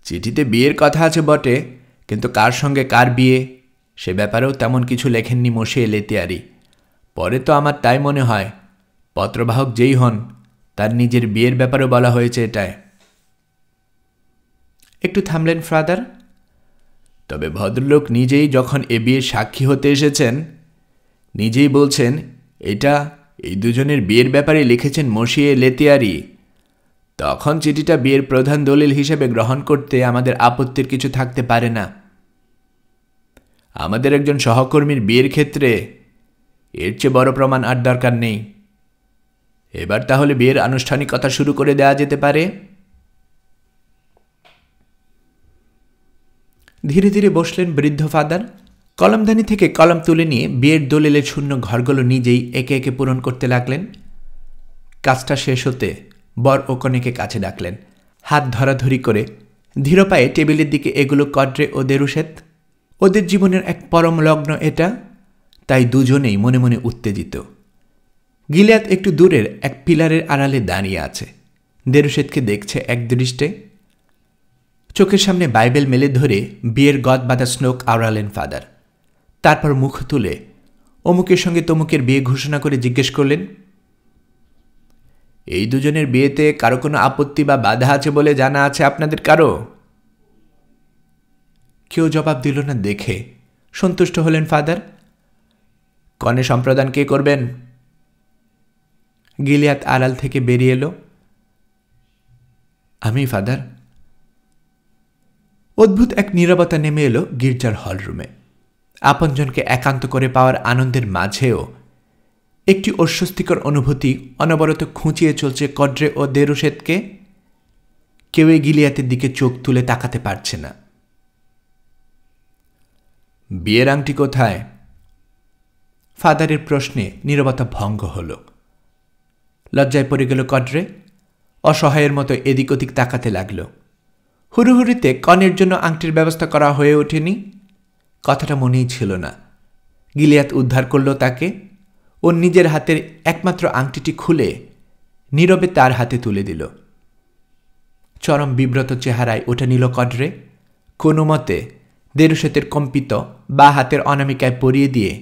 চিঠিতে বিয়ের কথা আছে বটে, কিন্তু কার সঙ্গে কার বিয়ে সে ব্যাপারেও তেমন কিছু লেখেননি মসিয়ে লেতিয়ারি। পরে তো আমার তাই মনে হয় পত্রবাহক যেই হন তার নিজের বিয়ের ব্যাপারেও বলা হয়েছে এটায়। একটু থামলেন ফাদার। তবে ভদ্রলোক নিজেই যখন এ বিয়ের সাক্ষী হতে এসেছেন, নিজেই বলছেন এটা এই দুজনের বিয়ের ব্যাপারে লিখেছেন মসিয়ে লেতিয়ারি, তখন চিঠিটা বিয়ের প্রধান দলিল হিসেবে গ্রহণ করতে আমাদের আপত্তির কিছু থাকতে পারে না। আমাদের একজন সহকর্মীর বিয়ের ক্ষেত্রে এর চেয়ে বড় প্রমাণ আর দরকার নেই। এবার তাহলে বিয়ের আনুষ্ঠানিকতা শুরু করে দেওয়া যেতে পারে। ধীরে ধীরে বসলেন বৃদ্ধ ফাদার। কলমদানি থেকে কলম তুলে নিয়ে বিয়ের দলিলের শূন্য ঘরগুলো নিজেই একে একে পূরণ করতে লাগলেন। কাজটা শেষ হতে বর ও কনেকে কাছে ডাকলেন। হাত ধরাধরি করে ধীর পায়ে টেবিলের দিকে এগুলো কড্রে ও দেরুশেত। ওদের জীবনের এক পরম লগ্ন এটা, তাই দুজনেই মনে মনে উত্তেজিত। গিলিয়াত একটু দূরের এক পিলারের আড়ালে দাঁড়িয়ে আছে, দেরুশেতকে দেখছে এক দৃষ্টে। চোখের সামনে বাইবেল মেলে ধরে বিয়ের গদ বাঁধা শ্লোক আওড়ালেন ফাদার। তারপর মুখ তুলে অমুকের সঙ্গে তমুকের বিয়ে ঘোষণা করে জিজ্ঞেস করলেন, এই দুজনের বিয়েতে কারো কোনো আপত্তি বা বাধা আছে বলে জানা আছে আপনাদের কারো? কেউ জবাব দিল না দেখে সন্তুষ্ট হলেন ফাদার। কনে সম্প্রদান কে করবেন? গিলিয়াত আড়াল থেকে বেরিয়ে এলো। আমি ফাদার। অদ্ভুত এক নীরবতা নেমে এলো গির্জার হলরুমে। আপনজনকে একান্ত করে পাওয়ার আনন্দের মাঝেও একটি অস্বস্তিকর অনুভূতি অনবরত খুঁচিয়ে চলছে কড্রে ও দেরুশেতকে। কেউই গিলিয়াতের দিকে চোখ তুলে তাকাতে পারছে না। বিয়ের আংটি কোথায়? ফাদারের প্রশ্নে নীরবতা ভঙ্গ হল। লজ্জায় পড়ে গেল কড্রে। অসহায়ের মতো এদিক ওদিক তাকাতে লাগল। হুড়ুহুড়িতে কনের জন্য আংটির ব্যবস্থা করা হয়ে ওঠেনি। কথাটা মনেই ছিল না। গিলিয়াত উদ্ধার করল তাকে। ও নিজের হাতের একমাত্র আংটিটি খুলে নীরবে তার হাতে তুলে দিল। চরম বিব্রত চেহারায় ওটা নিল কড্রে। কোনো মতে দেরুশেতের কম্পিত বা হাতের অনামিকায় পরিয়ে দিয়ে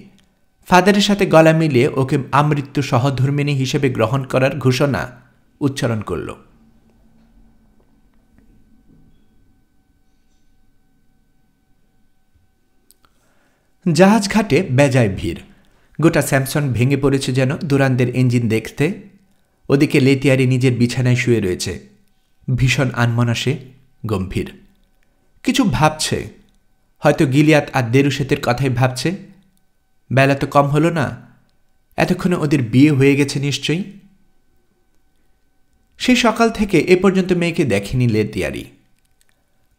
ফাদারের সাথে গলা মিলিয়ে ওকে আমৃত্যু সহধর্মিণী হিসেবে গ্রহণ করার ঘোষণা উচ্চারণ করল। জাহাজ ঘাটে বেজায় ভিড়। গোটা স্যামসন ভেঙে পড়েছে যেন দুরান্দের ইঞ্জিন দেখতে। ওদিকে লেতিয়ারি নিজের বিছানায় শুয়ে রয়েছে, ভীষণ আনমনাসে, গম্ভীর। কিছু ভাবছে, হয়তো গিলিয়াত আর দেরুশেতের কথাই ভাবছে। বেলা তো কম হলো না, এতক্ষণে ওদের বিয়ে হয়ে গেছে নিশ্চয়ই। সেই সকাল থেকে এ পর্যন্ত মেয়েকে দেখেনি লেতিয়ারি।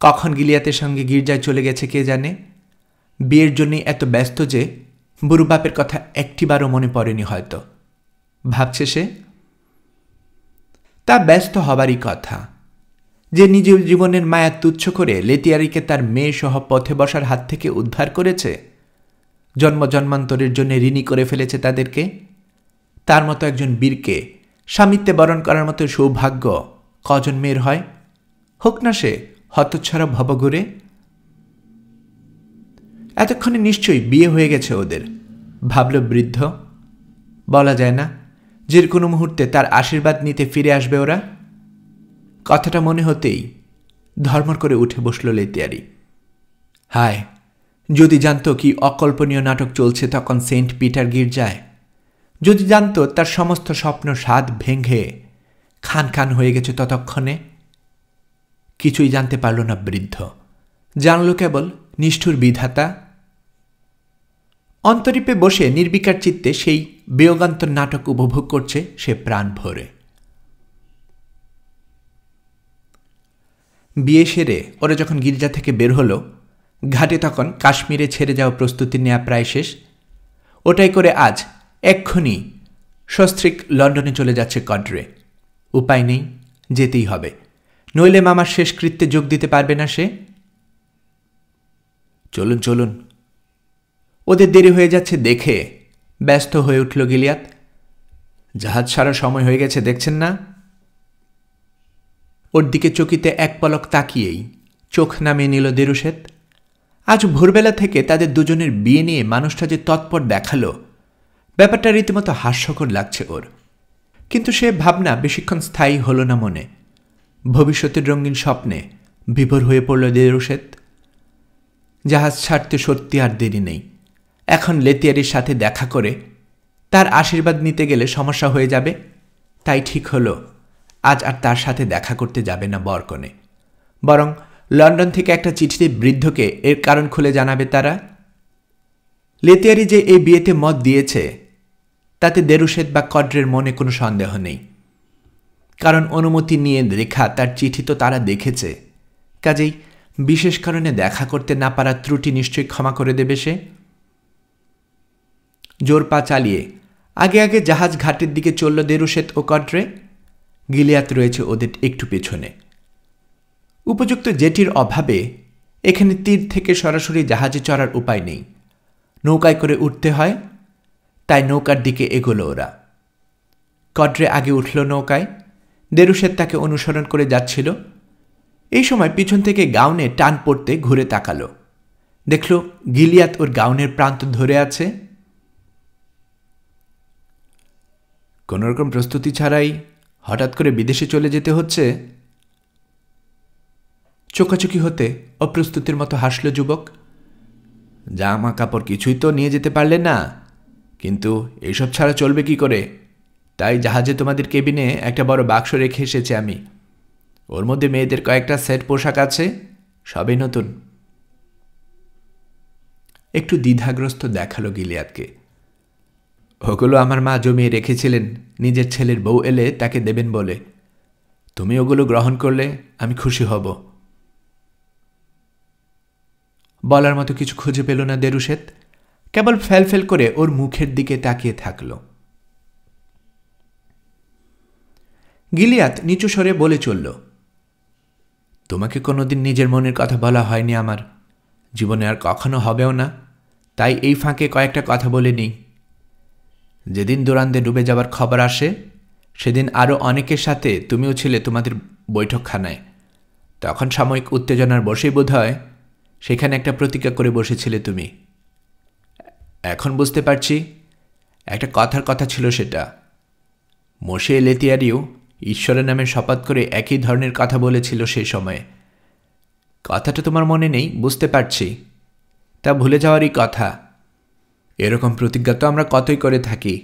কখন গিলিয়াতের সঙ্গে গির্জায় চলে গেছে কে জানে। বিয়ের জন্যই এত ব্যস্ত যে বুড়ো বাপের কথা একটিবারও মনে পড়েনি হয়তো। ভাবছে সে, তা ব্যস্ত হবারই কথা। যে নিজের জীবনের মায়া তুচ্ছ করে লেতিয়ারিকে তার মেয়ে সহ পথে বসার হাত থেকে উদ্ধার করেছে, জন্ম জন্মান্তরের জন্য ঋণী করে ফেলেছে তাদেরকে, তার মতো একজন বীরকে স্বামিত্বে বরণ করার মতো সৌভাগ্য কজন মেয়ের হয়? হোক না সে হতচ্ছাড়া ভবঘুরে। এতক্ষণে নিশ্চয়ই বিয়ে হয়ে গেছে ওদের, ভাবল বৃদ্ধ। বলা যায় না, যে কোনো মুহূর্তে তার আশীর্বাদ নিতে ফিরে আসবে ওরা। কথাটা মনে হতেই ধর্মর করে উঠে বসল লেতিয়ারি। হায়, যদি জানত কি অকল্পনীয় নাটক চলছে তখন সেন্ট পিটার গির্জায়, যদি জানত তার সমস্ত স্বপ্ন স্বাদ ভেঙে খান খান হয়ে গেছে ততক্ষণে। কিছুই জানতে পারল না বৃদ্ধ, জানল কেবল নিষ্ঠুর বিধাতা। অন্তরীপে বসে নির্বিকার চিত্তে সেই বিয়োগান্তর নাটক উপভোগ করছে সে প্রাণ ভরে। বিয়ে সেরে ওরা যখন গির্জা থেকে বের হলো, ঘাটে তখন কাশ্মীরে ছেড়ে যাওয়া প্রস্তুতি নেওয়া প্রায় শেষ। ওটাই করে আজ এক্ষুনি সস্ত্রীক লন্ডনে চলে যাচ্ছে কড্রে। উপায় নেই, যেতেই হবে, নইলে মামার শেষকৃত্যে যোগ দিতে পারবে না সে। চলুন চলুন, ওদের দেরি হয়ে যাচ্ছে দেখে ব্যস্ত হয়ে উঠল গিলিয়াত। জাহাজ ছাড়ার সময় হয়ে গেছে দেখছেন না? ওর দিকে চকিতে এক পলক তাকিয়েই চোখ নামিয়ে নিল দেরুশেত। আজ ভোরবেলা থেকে তাদের দুজনের বিয়ে নিয়ে মানুষটা যে তৎপর দেখালো, ব্যাপারটা রীতিমতো হাস্যকর লাগছে ওর। কিন্তু সে ভাবনা বেশিক্ষণ স্থায়ী হল না মনে। ভবিষ্যতের রঙিন স্বপ্নে বিভোর হয়ে পড়ল দেরুশেত। জাহাজ ছাড়তে সত্যি আর দেরি নেই। এখন লেতিয়ারির সাথে দেখা করে তার আশীর্বাদ নিতে গেলে সমস্যা হয়ে যাবে। তাই ঠিক হলো আজ আর তার সাথে দেখা করতে যাবে না বরকনে, বরং লন্ডন থেকে একটা চিঠিতে বৃদ্ধকে এর কারণ খুলে জানাবে তারা। লেতিয়ারি যে এই বিয়েতে মত দিয়েছে তাতে দেরুশেত বা কড্রের মনে কোনো সন্দেহ নেই, কারণ অনুমতি নিয়ে রেখা তার চিঠি তো তারা দেখেছে। কাজেই বিশেষ কারণে দেখা করতে না পারার ত্রুটি নিশ্চয়ই ক্ষমা করে দেবে সে। জোর পা চালিয়ে আগে আগে জাহাজ ঘাটের দিকে চলল দেরুশেত ও কড্রে। গিলিয়াত রয়েছে ওদের একটু পেছনে। উপযুক্ত জেটির অভাবে এখানে তীর থেকে সরাসরি জাহাজে চড়ার উপায় নেই, নৌকায় করে উঠতে হয়। তাই নৌকার দিকে এগোলো ওরা। কড্রে আগে উঠল নৌকায়, দেরুশেত তাকে অনুসরণ করে যাচ্ছিল। এই সময় পিছন থেকে গাউনে টান পড়তে ঘুরে তাকালো, দেখল গিলিয়াত ওর গাউনের প্রান্ত ধরে আছে। কোনোরকম প্রস্তুতি ছাড়াই হঠাৎ করে বিদেশে চলে যেতে হচ্ছে। চোখাচোখি হতে অপ্রস্তুতির মতো হাসল যুবক। জামা কাপড় কিছুই তো নিয়ে যেতে পারলে না, কিন্তু এইসব ছাড়া চলবে কি করে? তাই জাহাজে তোমাদের কেবিনে একটা বড় বাক্স রেখে এসেছি আমি। ওর মধ্যে মেয়েদের কয়েকটা সেট পোশাক আছে, সবই নতুন। একটু দ্বিধাগ্রস্ত দেখালো গিলিয়াতকে। ওগুলো আমার মা জমিয়ে রেখেছিলেন নিজের ছেলের বউ এলে তাকে দেবেন বলে। তুমি ওগুলো গ্রহণ করলে আমি খুশি হব। বলার মতো কিছু খুঁজে পেল না দেরুশেত, কেবল ফেল করে ওর মুখের দিকে তাকিয়ে থাকল। গিলিয়াত নিচু স্বরে বলে চলল, তোমাকে কোনোদিন নিজের মনের কথা বলা হয়নি আমার, জীবনে আর কখনো হবেও না। তাই এই ফাঁকে কয়েকটা কথা বলে নিই। যেদিন দুরান্দে ডুবে যাবার খবর আসে সেদিন আরও অনেকের সাথে তুমিও ছিলে তোমাদের বৈঠকখানায়। তখন সাময়িক উত্তেজনার বসেই বোধ হয় সেখানে একটা প্রতিজ্ঞা করে বসেছিলে তুমি। এখন বুঝতে পারছি একটা কথার কথা ছিল সেটা। মোশে লেতিয়ারিও ঈশ্বরের নামে শপথ করে একই ধরনের কথা বলেছিল সেই সময়ে। কথাটা তোমার মনে নেই বুঝতে পারছি, তা ভুলে যাওয়ারই কথা। এরকম প্রতিজ্ঞা তো আমরা কতই করে থাকি,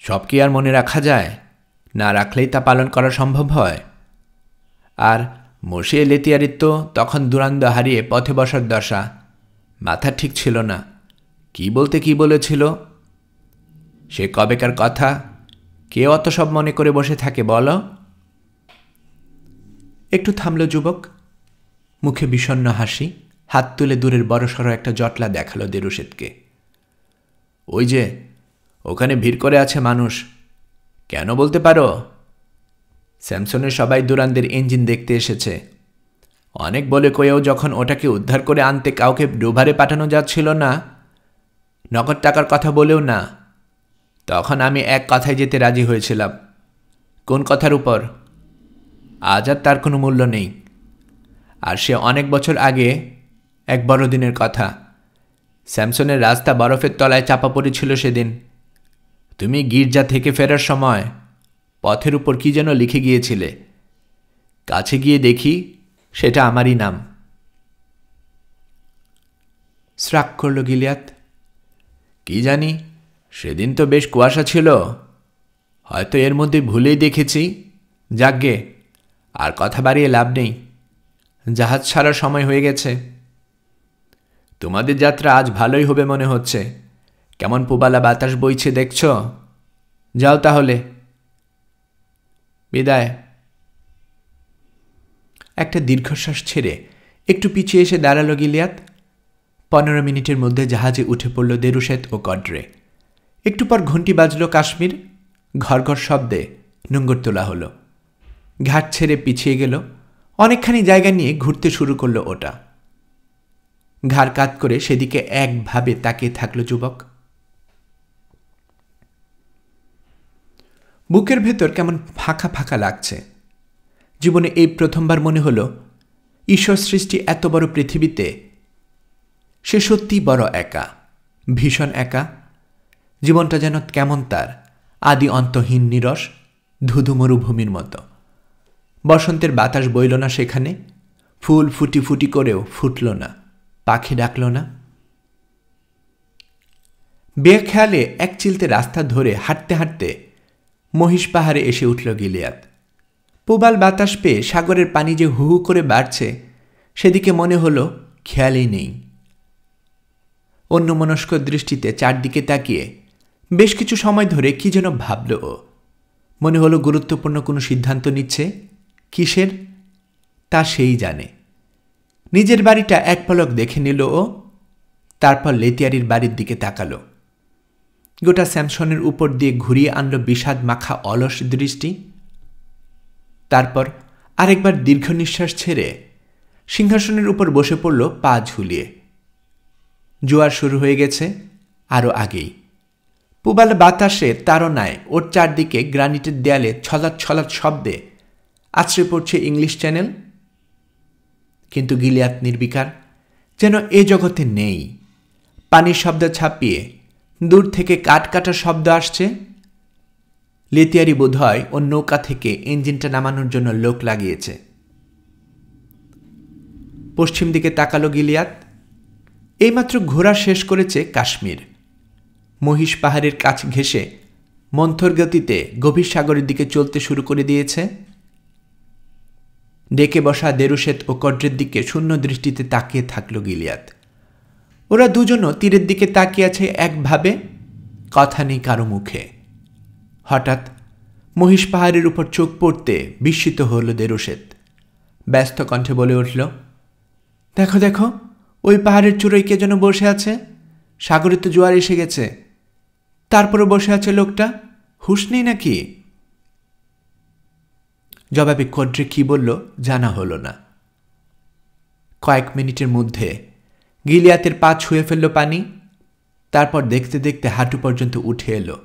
সব কি আর মনে রাখা যায়? না রাখলেই তা পালন করা সম্ভব হয়। আর মোশে লেতিয়ারির তো তখন দুরান্দ হারিয়ে পথে বসার দশা, মাথা ঠিক ছিল না, কি বলতে কি বলেছিল। সে কবেকার কথা, কে অত সব মনে করে বসে থাকে বলো? একটু থামল যুবক, মুখে বিষণ্ণ হাসি, হাত তুলে দূরের বড়সড় একটা জটলা দেখালো দেরুশেতকে। ওই যে ওখানে ভিড় করে আছে মানুষ, কেন বলতে পারো? স্যামসনের সবাই দুরান্দের ইঞ্জিন দেখতে এসেছে। অনেক বলে কয়েও যখন ওটাকে উদ্ধার করে আনতে কাউকে ডোভারে পাঠানো যাচ্ছিল না, নগদ টাকার কথা বলেও না, তখন আমি এক কথায় যেতে রাজি হয়েছিলাম। কোন কথার উপর? আজ আর তার কোনো মূল্য নেই। আর সে অনেক বছর আগে এক বড়দিনের কথা। স্যামসনের রাস্তা বরফের তলায় চাপা পড়েছিল সেদিন। তুমি গির্জা থেকে ফেরার সময় পথের উপর কি যেন লিখে গিয়েছিলে। কাছে গিয়ে দেখি সেটা আমারই নাম। শ্রাক করল গিলিয়াত। কি জানি, সেদিন তো বেশ কুয়াশা ছিল, হয়তো এর মধ্যে ভুলেই দেখেছি। যাকগে, আর কথা বাড়িয়ে লাভ নেই, জাহাজ ছাড়ার সময় হয়ে গেছে। তোমাদের যাত্রা আজ ভালোই হবে মনে হচ্ছে। কেমন পুবালা বাতাস বইছে দেখছ। যাও তাহলে, বিদায়। একটা দীর্ঘশ্বাস ছেড়ে একটু পিছিয়ে এসে দাঁড়ালো গিলিয়াত। 15 মিনিটের মধ্যে জাহাজে উঠে পড়ল দেরুশেত ও কড্রে। একটু পর ঘণ্টি বাজল কাশ্মীর। ঘর ঘর শব্দে নোঙর তোলা হলো। ঘাট ছেড়ে পিছিয়ে গেল। অনেকখানি জায়গা নিয়ে ঘুরতে শুরু করল ওটা। ঘাড় কাত করে সেদিকে একভাবে তাকিয়ে থাকল যুবক। বুকের ভেতর কেমন ফাঁকা ফাঁকা লাগছে। জীবনে এই প্রথমবার মনে হল ঈশ্বর সৃষ্টি এত বড় পৃথিবীতে সে সত্যি বড় একা, ভীষণ একা। জীবনটা যেন কেমন তার আদি অন্তহীন নিরস ধুধু মরুভূমির মতো। বসন্তের বাতাস বইল না সেখানে, ফুল ফুটি ফুটি করেও ফুটল না, পাখি ডাকল না। বেখেয়ালে এক চিলতে রাস্তা ধরে হাঁটতে হাঁটতে মহিষ পাহাড়ে এসে উঠল গিলিয়াত। প্রবাল বাতাস পেয়ে সাগরের পানি যে হু হু করে বাড়ছে সেদিকে মনে হল খেয়ালই নেই। অন্যমনস্ক দৃষ্টিতে চারদিকে তাকিয়ে বেশ কিছু সময় ধরে কি যেন ভাবল ও। মনে হলো গুরুত্বপূর্ণ কোনো সিদ্ধান্ত নিচ্ছে। কিসের তা সেই জানে। নিজের বাড়িটা এক পলক দেখে নিল ও। তারপর লেতিয়ারির বাড়ির দিকে তাকালো। গোটা স্যামসনের উপর দিয়ে ঘুরিয়ে আনল বিষাদ মাখা অলস দৃষ্টি। তারপর আরেকবার দীর্ঘ নিঃশ্বাস ছেড়ে সিংহাসনের উপর বসে পড়ল পা ঝুলিয়ে। জোয়ার শুরু হয়ে গেছে আরও আগেই। পুবাল বাতাসে তাড়নায় ওর চারদিকে গ্রানিটের দেয়ালে ছলাৎ ছলাৎ শব্দে আছড়ে পড়ছে ইংলিশ চ্যানেল। কিন্তু গিলিয়াত নির্বিকার, যেন এ জগতে নেই। পানির শব্দ ছাপিয়ে দূর থেকে কাঠ কাটার শব্দ আসছে। লেতিয়ারি বোধ হয় ও নৌকা থেকে ইঞ্জিনটা নামানোর জন্য লোক লাগিয়েছে। পশ্চিম দিকে তাকালো গিলিয়াত। এইমাত্র ঘোরা শেষ করেছে কাশ্মীর। মহিষ পাহাড়ের কাছ ঘেঁষে মন্থর গতিতে গভীর সাগরের দিকে চলতে শুরু করে দিয়েছে। ডেকে বসা দেরুশেত ও কড্রের দিকে শূন্য দৃষ্টিতে তাকিয়ে থাকল গিলিয়াত। ওরা দুজনও তীরের দিকে তাকিয়ে আছে একভাবে, কথা নেই কারো মুখে। হঠাৎ মহিষ পাহাড়ের উপর চোখ পড়তে বিস্মিত হল দেরুশেত। ব্যস্ত কণ্ঠে বলে উঠল, দেখো দেখো, ওই পাহাড়ের চূড়োয় কে যেন বসে আছে। সাগরে তো জোয়ার এসে গেছে, তারপরে বসে আছে লোকটা। হুঁশ নেই নাকি? জবাবে কড্রে কি বলল জানা হল না। কয়েক মিনিটের মধ্যে গিলিয়াতের পা ছুঁয়ে ফেলল পানি। তারপর দেখতে দেখতে হাঁটু পর্যন্ত উঠে এলো।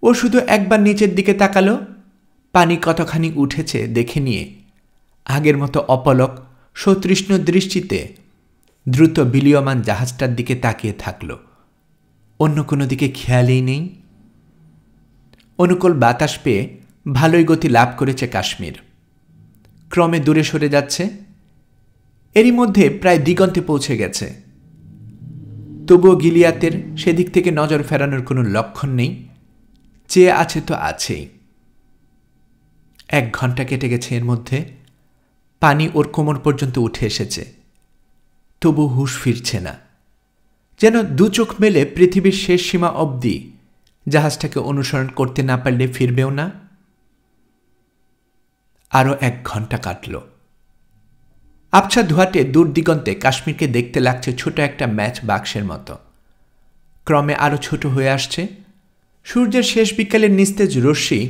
ও শুধু একবার নিচের দিকে তাকালো। পানি কতখানি উঠেছে দেখে নিয়ে আগের মতো অপলক সতৃষ্ণ দৃষ্টিতে দ্রুত বিলীয়মান জাহাজটার দিকে তাকিয়ে থাকল। অন্য কোনো দিকে খেয়ালই নেই। অনুকূল বাতাস পেয়ে ভালোই গতি লাভ করেছে কাশ্মীর। ক্রমে দূরে সরে যাচ্ছে। এরই মধ্যে প্রায় দিগন্তে পৌঁছে গেছে। তবুও গিলিয়াতের সেদিক থেকে নজর ফেরানোর কোনো লক্ষণ নেই। চেয়ে আছে তো আছেই। 1 ঘন্টা কেটে গেছে এর মধ্যে। পানি ওর কোমর পর্যন্ত উঠে এসেছে। তবু হুঁশ ফিরছে না। যেন দু চোখ মেলে পৃথিবীর শেষ সীমা অবধি জাহাজটাকে অনুসরণ করতে না পারলে ফিরবেও না। আরও 1 ঘন্টা কাটল। আবছা ধোঁয়াটে দূর দিগন্তে কাশ্মীরকে দেখতে লাগছে ছোট একটা ম্যাচ বাক্সের মতো। ক্রমে আরও ছোট হয়ে আসছে। সূর্যের শেষ বিকালের নিস্তেজ রশ্মি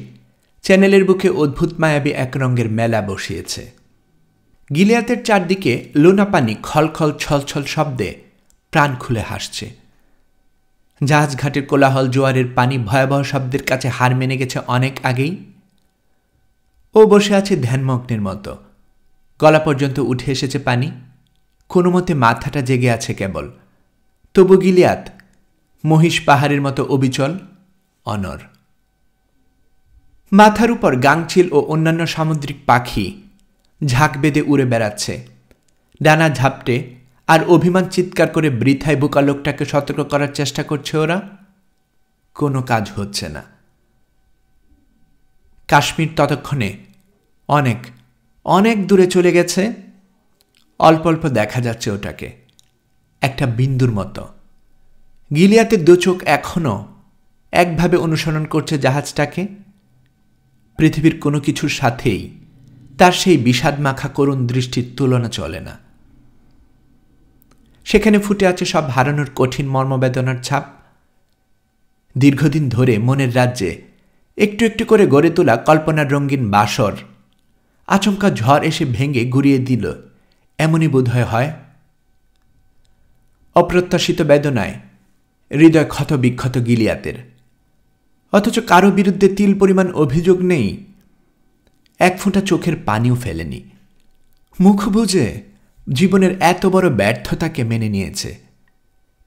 চ্যানেলের বুকে অদ্ভুত মায়াবী এক রঙের মেলা বসিয়েছে। গিলিয়াতের চারদিকে লোনা পানি খলখল ছলছল শব্দে প্রাণ খুলে হাসছে। জাহাজঘাটের কোলাহল, জোয়ারের পানি ভয়াবহ শব্দের কাছে হার মেনে গেছে অনেক আগেই। ও বসে আছে ধ্যানমগ্নের মতো, গলা পর্যন্ত উঠে এসেছে পানি, কোনো মতে মাথাটা জেগে আছে কেবল। তবু গিলিয়াত মহিষ পাহাড়ের মতো অবিচল, অনর। মাথার উপর গাংচিল ও অন্যান্য সামুদ্রিক পাখি ঝাঁক বেঁধে উড়ে বেড়াচ্ছে, ডানা ঝাপটে আর অভিমান চিৎকার করে বৃথায় বোকা লোকটাকে সতর্ক করার চেষ্টা করছে ওরা। কোনো কাজ হচ্ছে না। কাশ্মীর ততক্ষণে অনেক অনেক দূরে চলে গেছে। অল্প অল্প দেখা যাচ্ছে ওটাকে, একটা বিন্দুর মতো। গিলিয়াতের দু চোখ এখনও একভাবে অনুসরণ করছে জাহাজটাকে। পৃথিবীর কোনো কিছুর সাথেই তার সেই বিষাদ মাখা করুণ দৃষ্টির তুলনা চলে না। সেখানে ফুটে আছে সব হারানোর কঠিন মর্মবেদনার ছাপ। দীর্ঘদিন ধরে মনের রাজ্যে একটু একটু করে গড়ে তোলা কল্পনার রঙিন বাসর আচমকা ঝড় এসে ভেঙে গুড়িয়ে দিল, এমনই বোধহয় হয়। অপ্রত্যাশিত বেদনায় হৃদয় ক্ষত বিক্ষত গিলিয়াতের, অথচ কারো বিরুদ্ধে তিল পরিমাণ অভিযোগ নেই, এক ফোঁটা চোখের পানিও ফেলেনি। মুখ বুজে জীবনের এত বড় ব্যর্থতাকে মেনে নিয়েছে,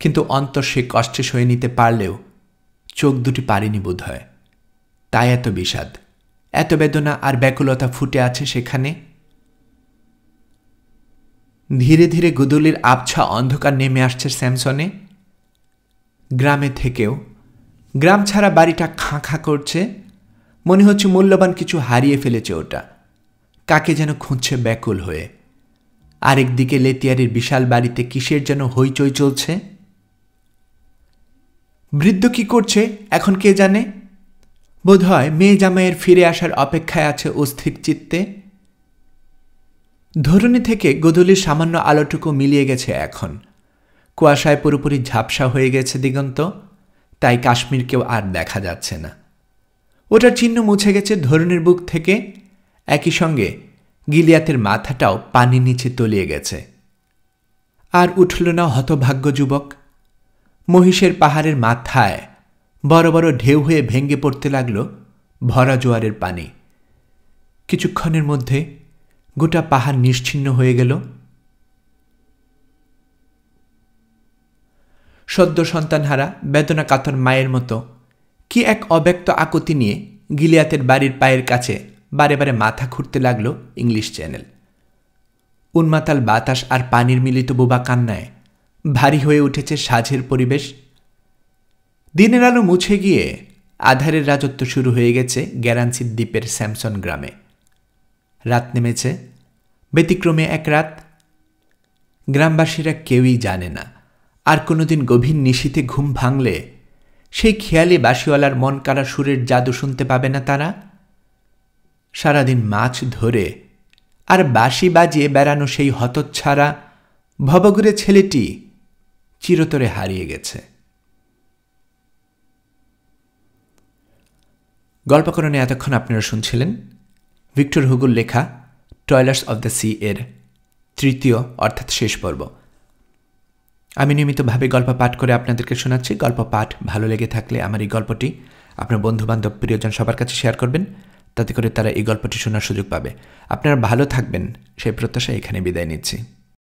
কিন্তু অন্তর সে কষ্টে সয়ে নিতে পারলেও চোখ দুটি পারেনি বোধ হয়। তাই এত বিষাদ, এত বেদনা আর ব্যাকুলতা ফুটে আছে সেখানে। ধীরে ধীরে গুদুলির আবছা অন্ধকার নেমে আসছে স্যামসনে। গ্রামে থেকেও গ্রাম ছাড়া বাড়িটা খাঁ খাঁ করছে, মনে হচ্ছে মূল্যবান কিছু হারিয়ে ফেলেছে ওটা, কাকে যেন খুঁজছে ব্যাকুল হয়ে। আরেকদিকে লেতিয়ারির বিশাল বাড়িতে কিসের যেন হইচই চলছে। বৃদ্ধ কি করছে এখন কে জানে, বোধহয় মেয়ে জামাইয়ের ফিরে আসার অপেক্ষায় আছে অস্থির চিত্তে। ধরনী থেকে গোধূলির সামান্য আলোটুকু মিলিয়ে গেছে এখন, কুয়াশায় পুরোপুরি ঝাপসা হয়ে গেছে দিগন্ত, তাই কাশ্মীরকেও আর দেখা যাচ্ছে না। ওটার চিহ্ন মুছে গেছে ধরনীর বুক থেকে, একই সঙ্গে গিলিয়াতের মাথাটাও পানির নিচে তলিয়ে গেছে। আর উঠল না হতভাগ্য যুবক। মহিষের পাহাড়ের মাথায় বড় বড় ঢেউ হয়ে ভেঙে পড়তে লাগল ভরা জোয়ারের পানি। কিছুক্ষণের মধ্যে গোটা পাহাড় নিশ্চিহ্ন হয়ে গেল। সদ্য সন্তানহারা বেদনা কাতর মায়ের মতো কি এক অব্যক্ত আকুতি নিয়ে গিলিয়াতের বাড়ির পায়ের কাছে বারে বারে মাথা খুঁড়তে লাগল ইংলিশ চ্যানেল। উন্মাতাল বাতাস আর পানির মিলিত বোবা কান্নায় ভারী হয়ে উঠেছে সাঝের পরিবেশ। দিনের আলো মুছে গিয়ে আধারের রাজত্ব শুরু হয়ে গেছে গ্যারান্সির দ্বীপের স্যামসন গ্রামে। রাত নেমেছে, ব্যতিক্রমে এক রাত। গ্রামবাসীরা কেউই জানে না আর কোনোদিন গভীর নিশীথে ঘুম ভাঙলে সেই খেয়ালি বাঁশিওয়ালার মন কাড়া সুরের জাদু শুনতে পাবে না তারা। সারাদিন মাছ ধরে আর বাঁশি বাজিয়ে বেড়ানো সেই হতচ্ছাড়া ভবঘুরে ছেলেটি চিরতরে হারিয়ে গেছে। গল্পকরণে এতক্ষণ আপনারা শুনছিলেন ভিক্টর হুগোর লেখা টয়লার্স অব দ্য সি এর তৃতীয় অর্থাৎ শেষ পর্ব। আমি নিয়মিতভাবে গল্প পাঠ করে আপনাদেরকে শোনাচ্ছি। গল্প পাঠ ভালো লেগে থাকলে আমার এই গল্পটি আপনার বন্ধুবান্ধব প্রিয়জন সবার কাছে শেয়ার করবেন, তাতে করে তারা এই গল্পটি শোনার সুযোগ পাবে। আপনারা ভালো থাকবেন সেই প্রত্যাশা এখানে বিদায় নিচ্ছি।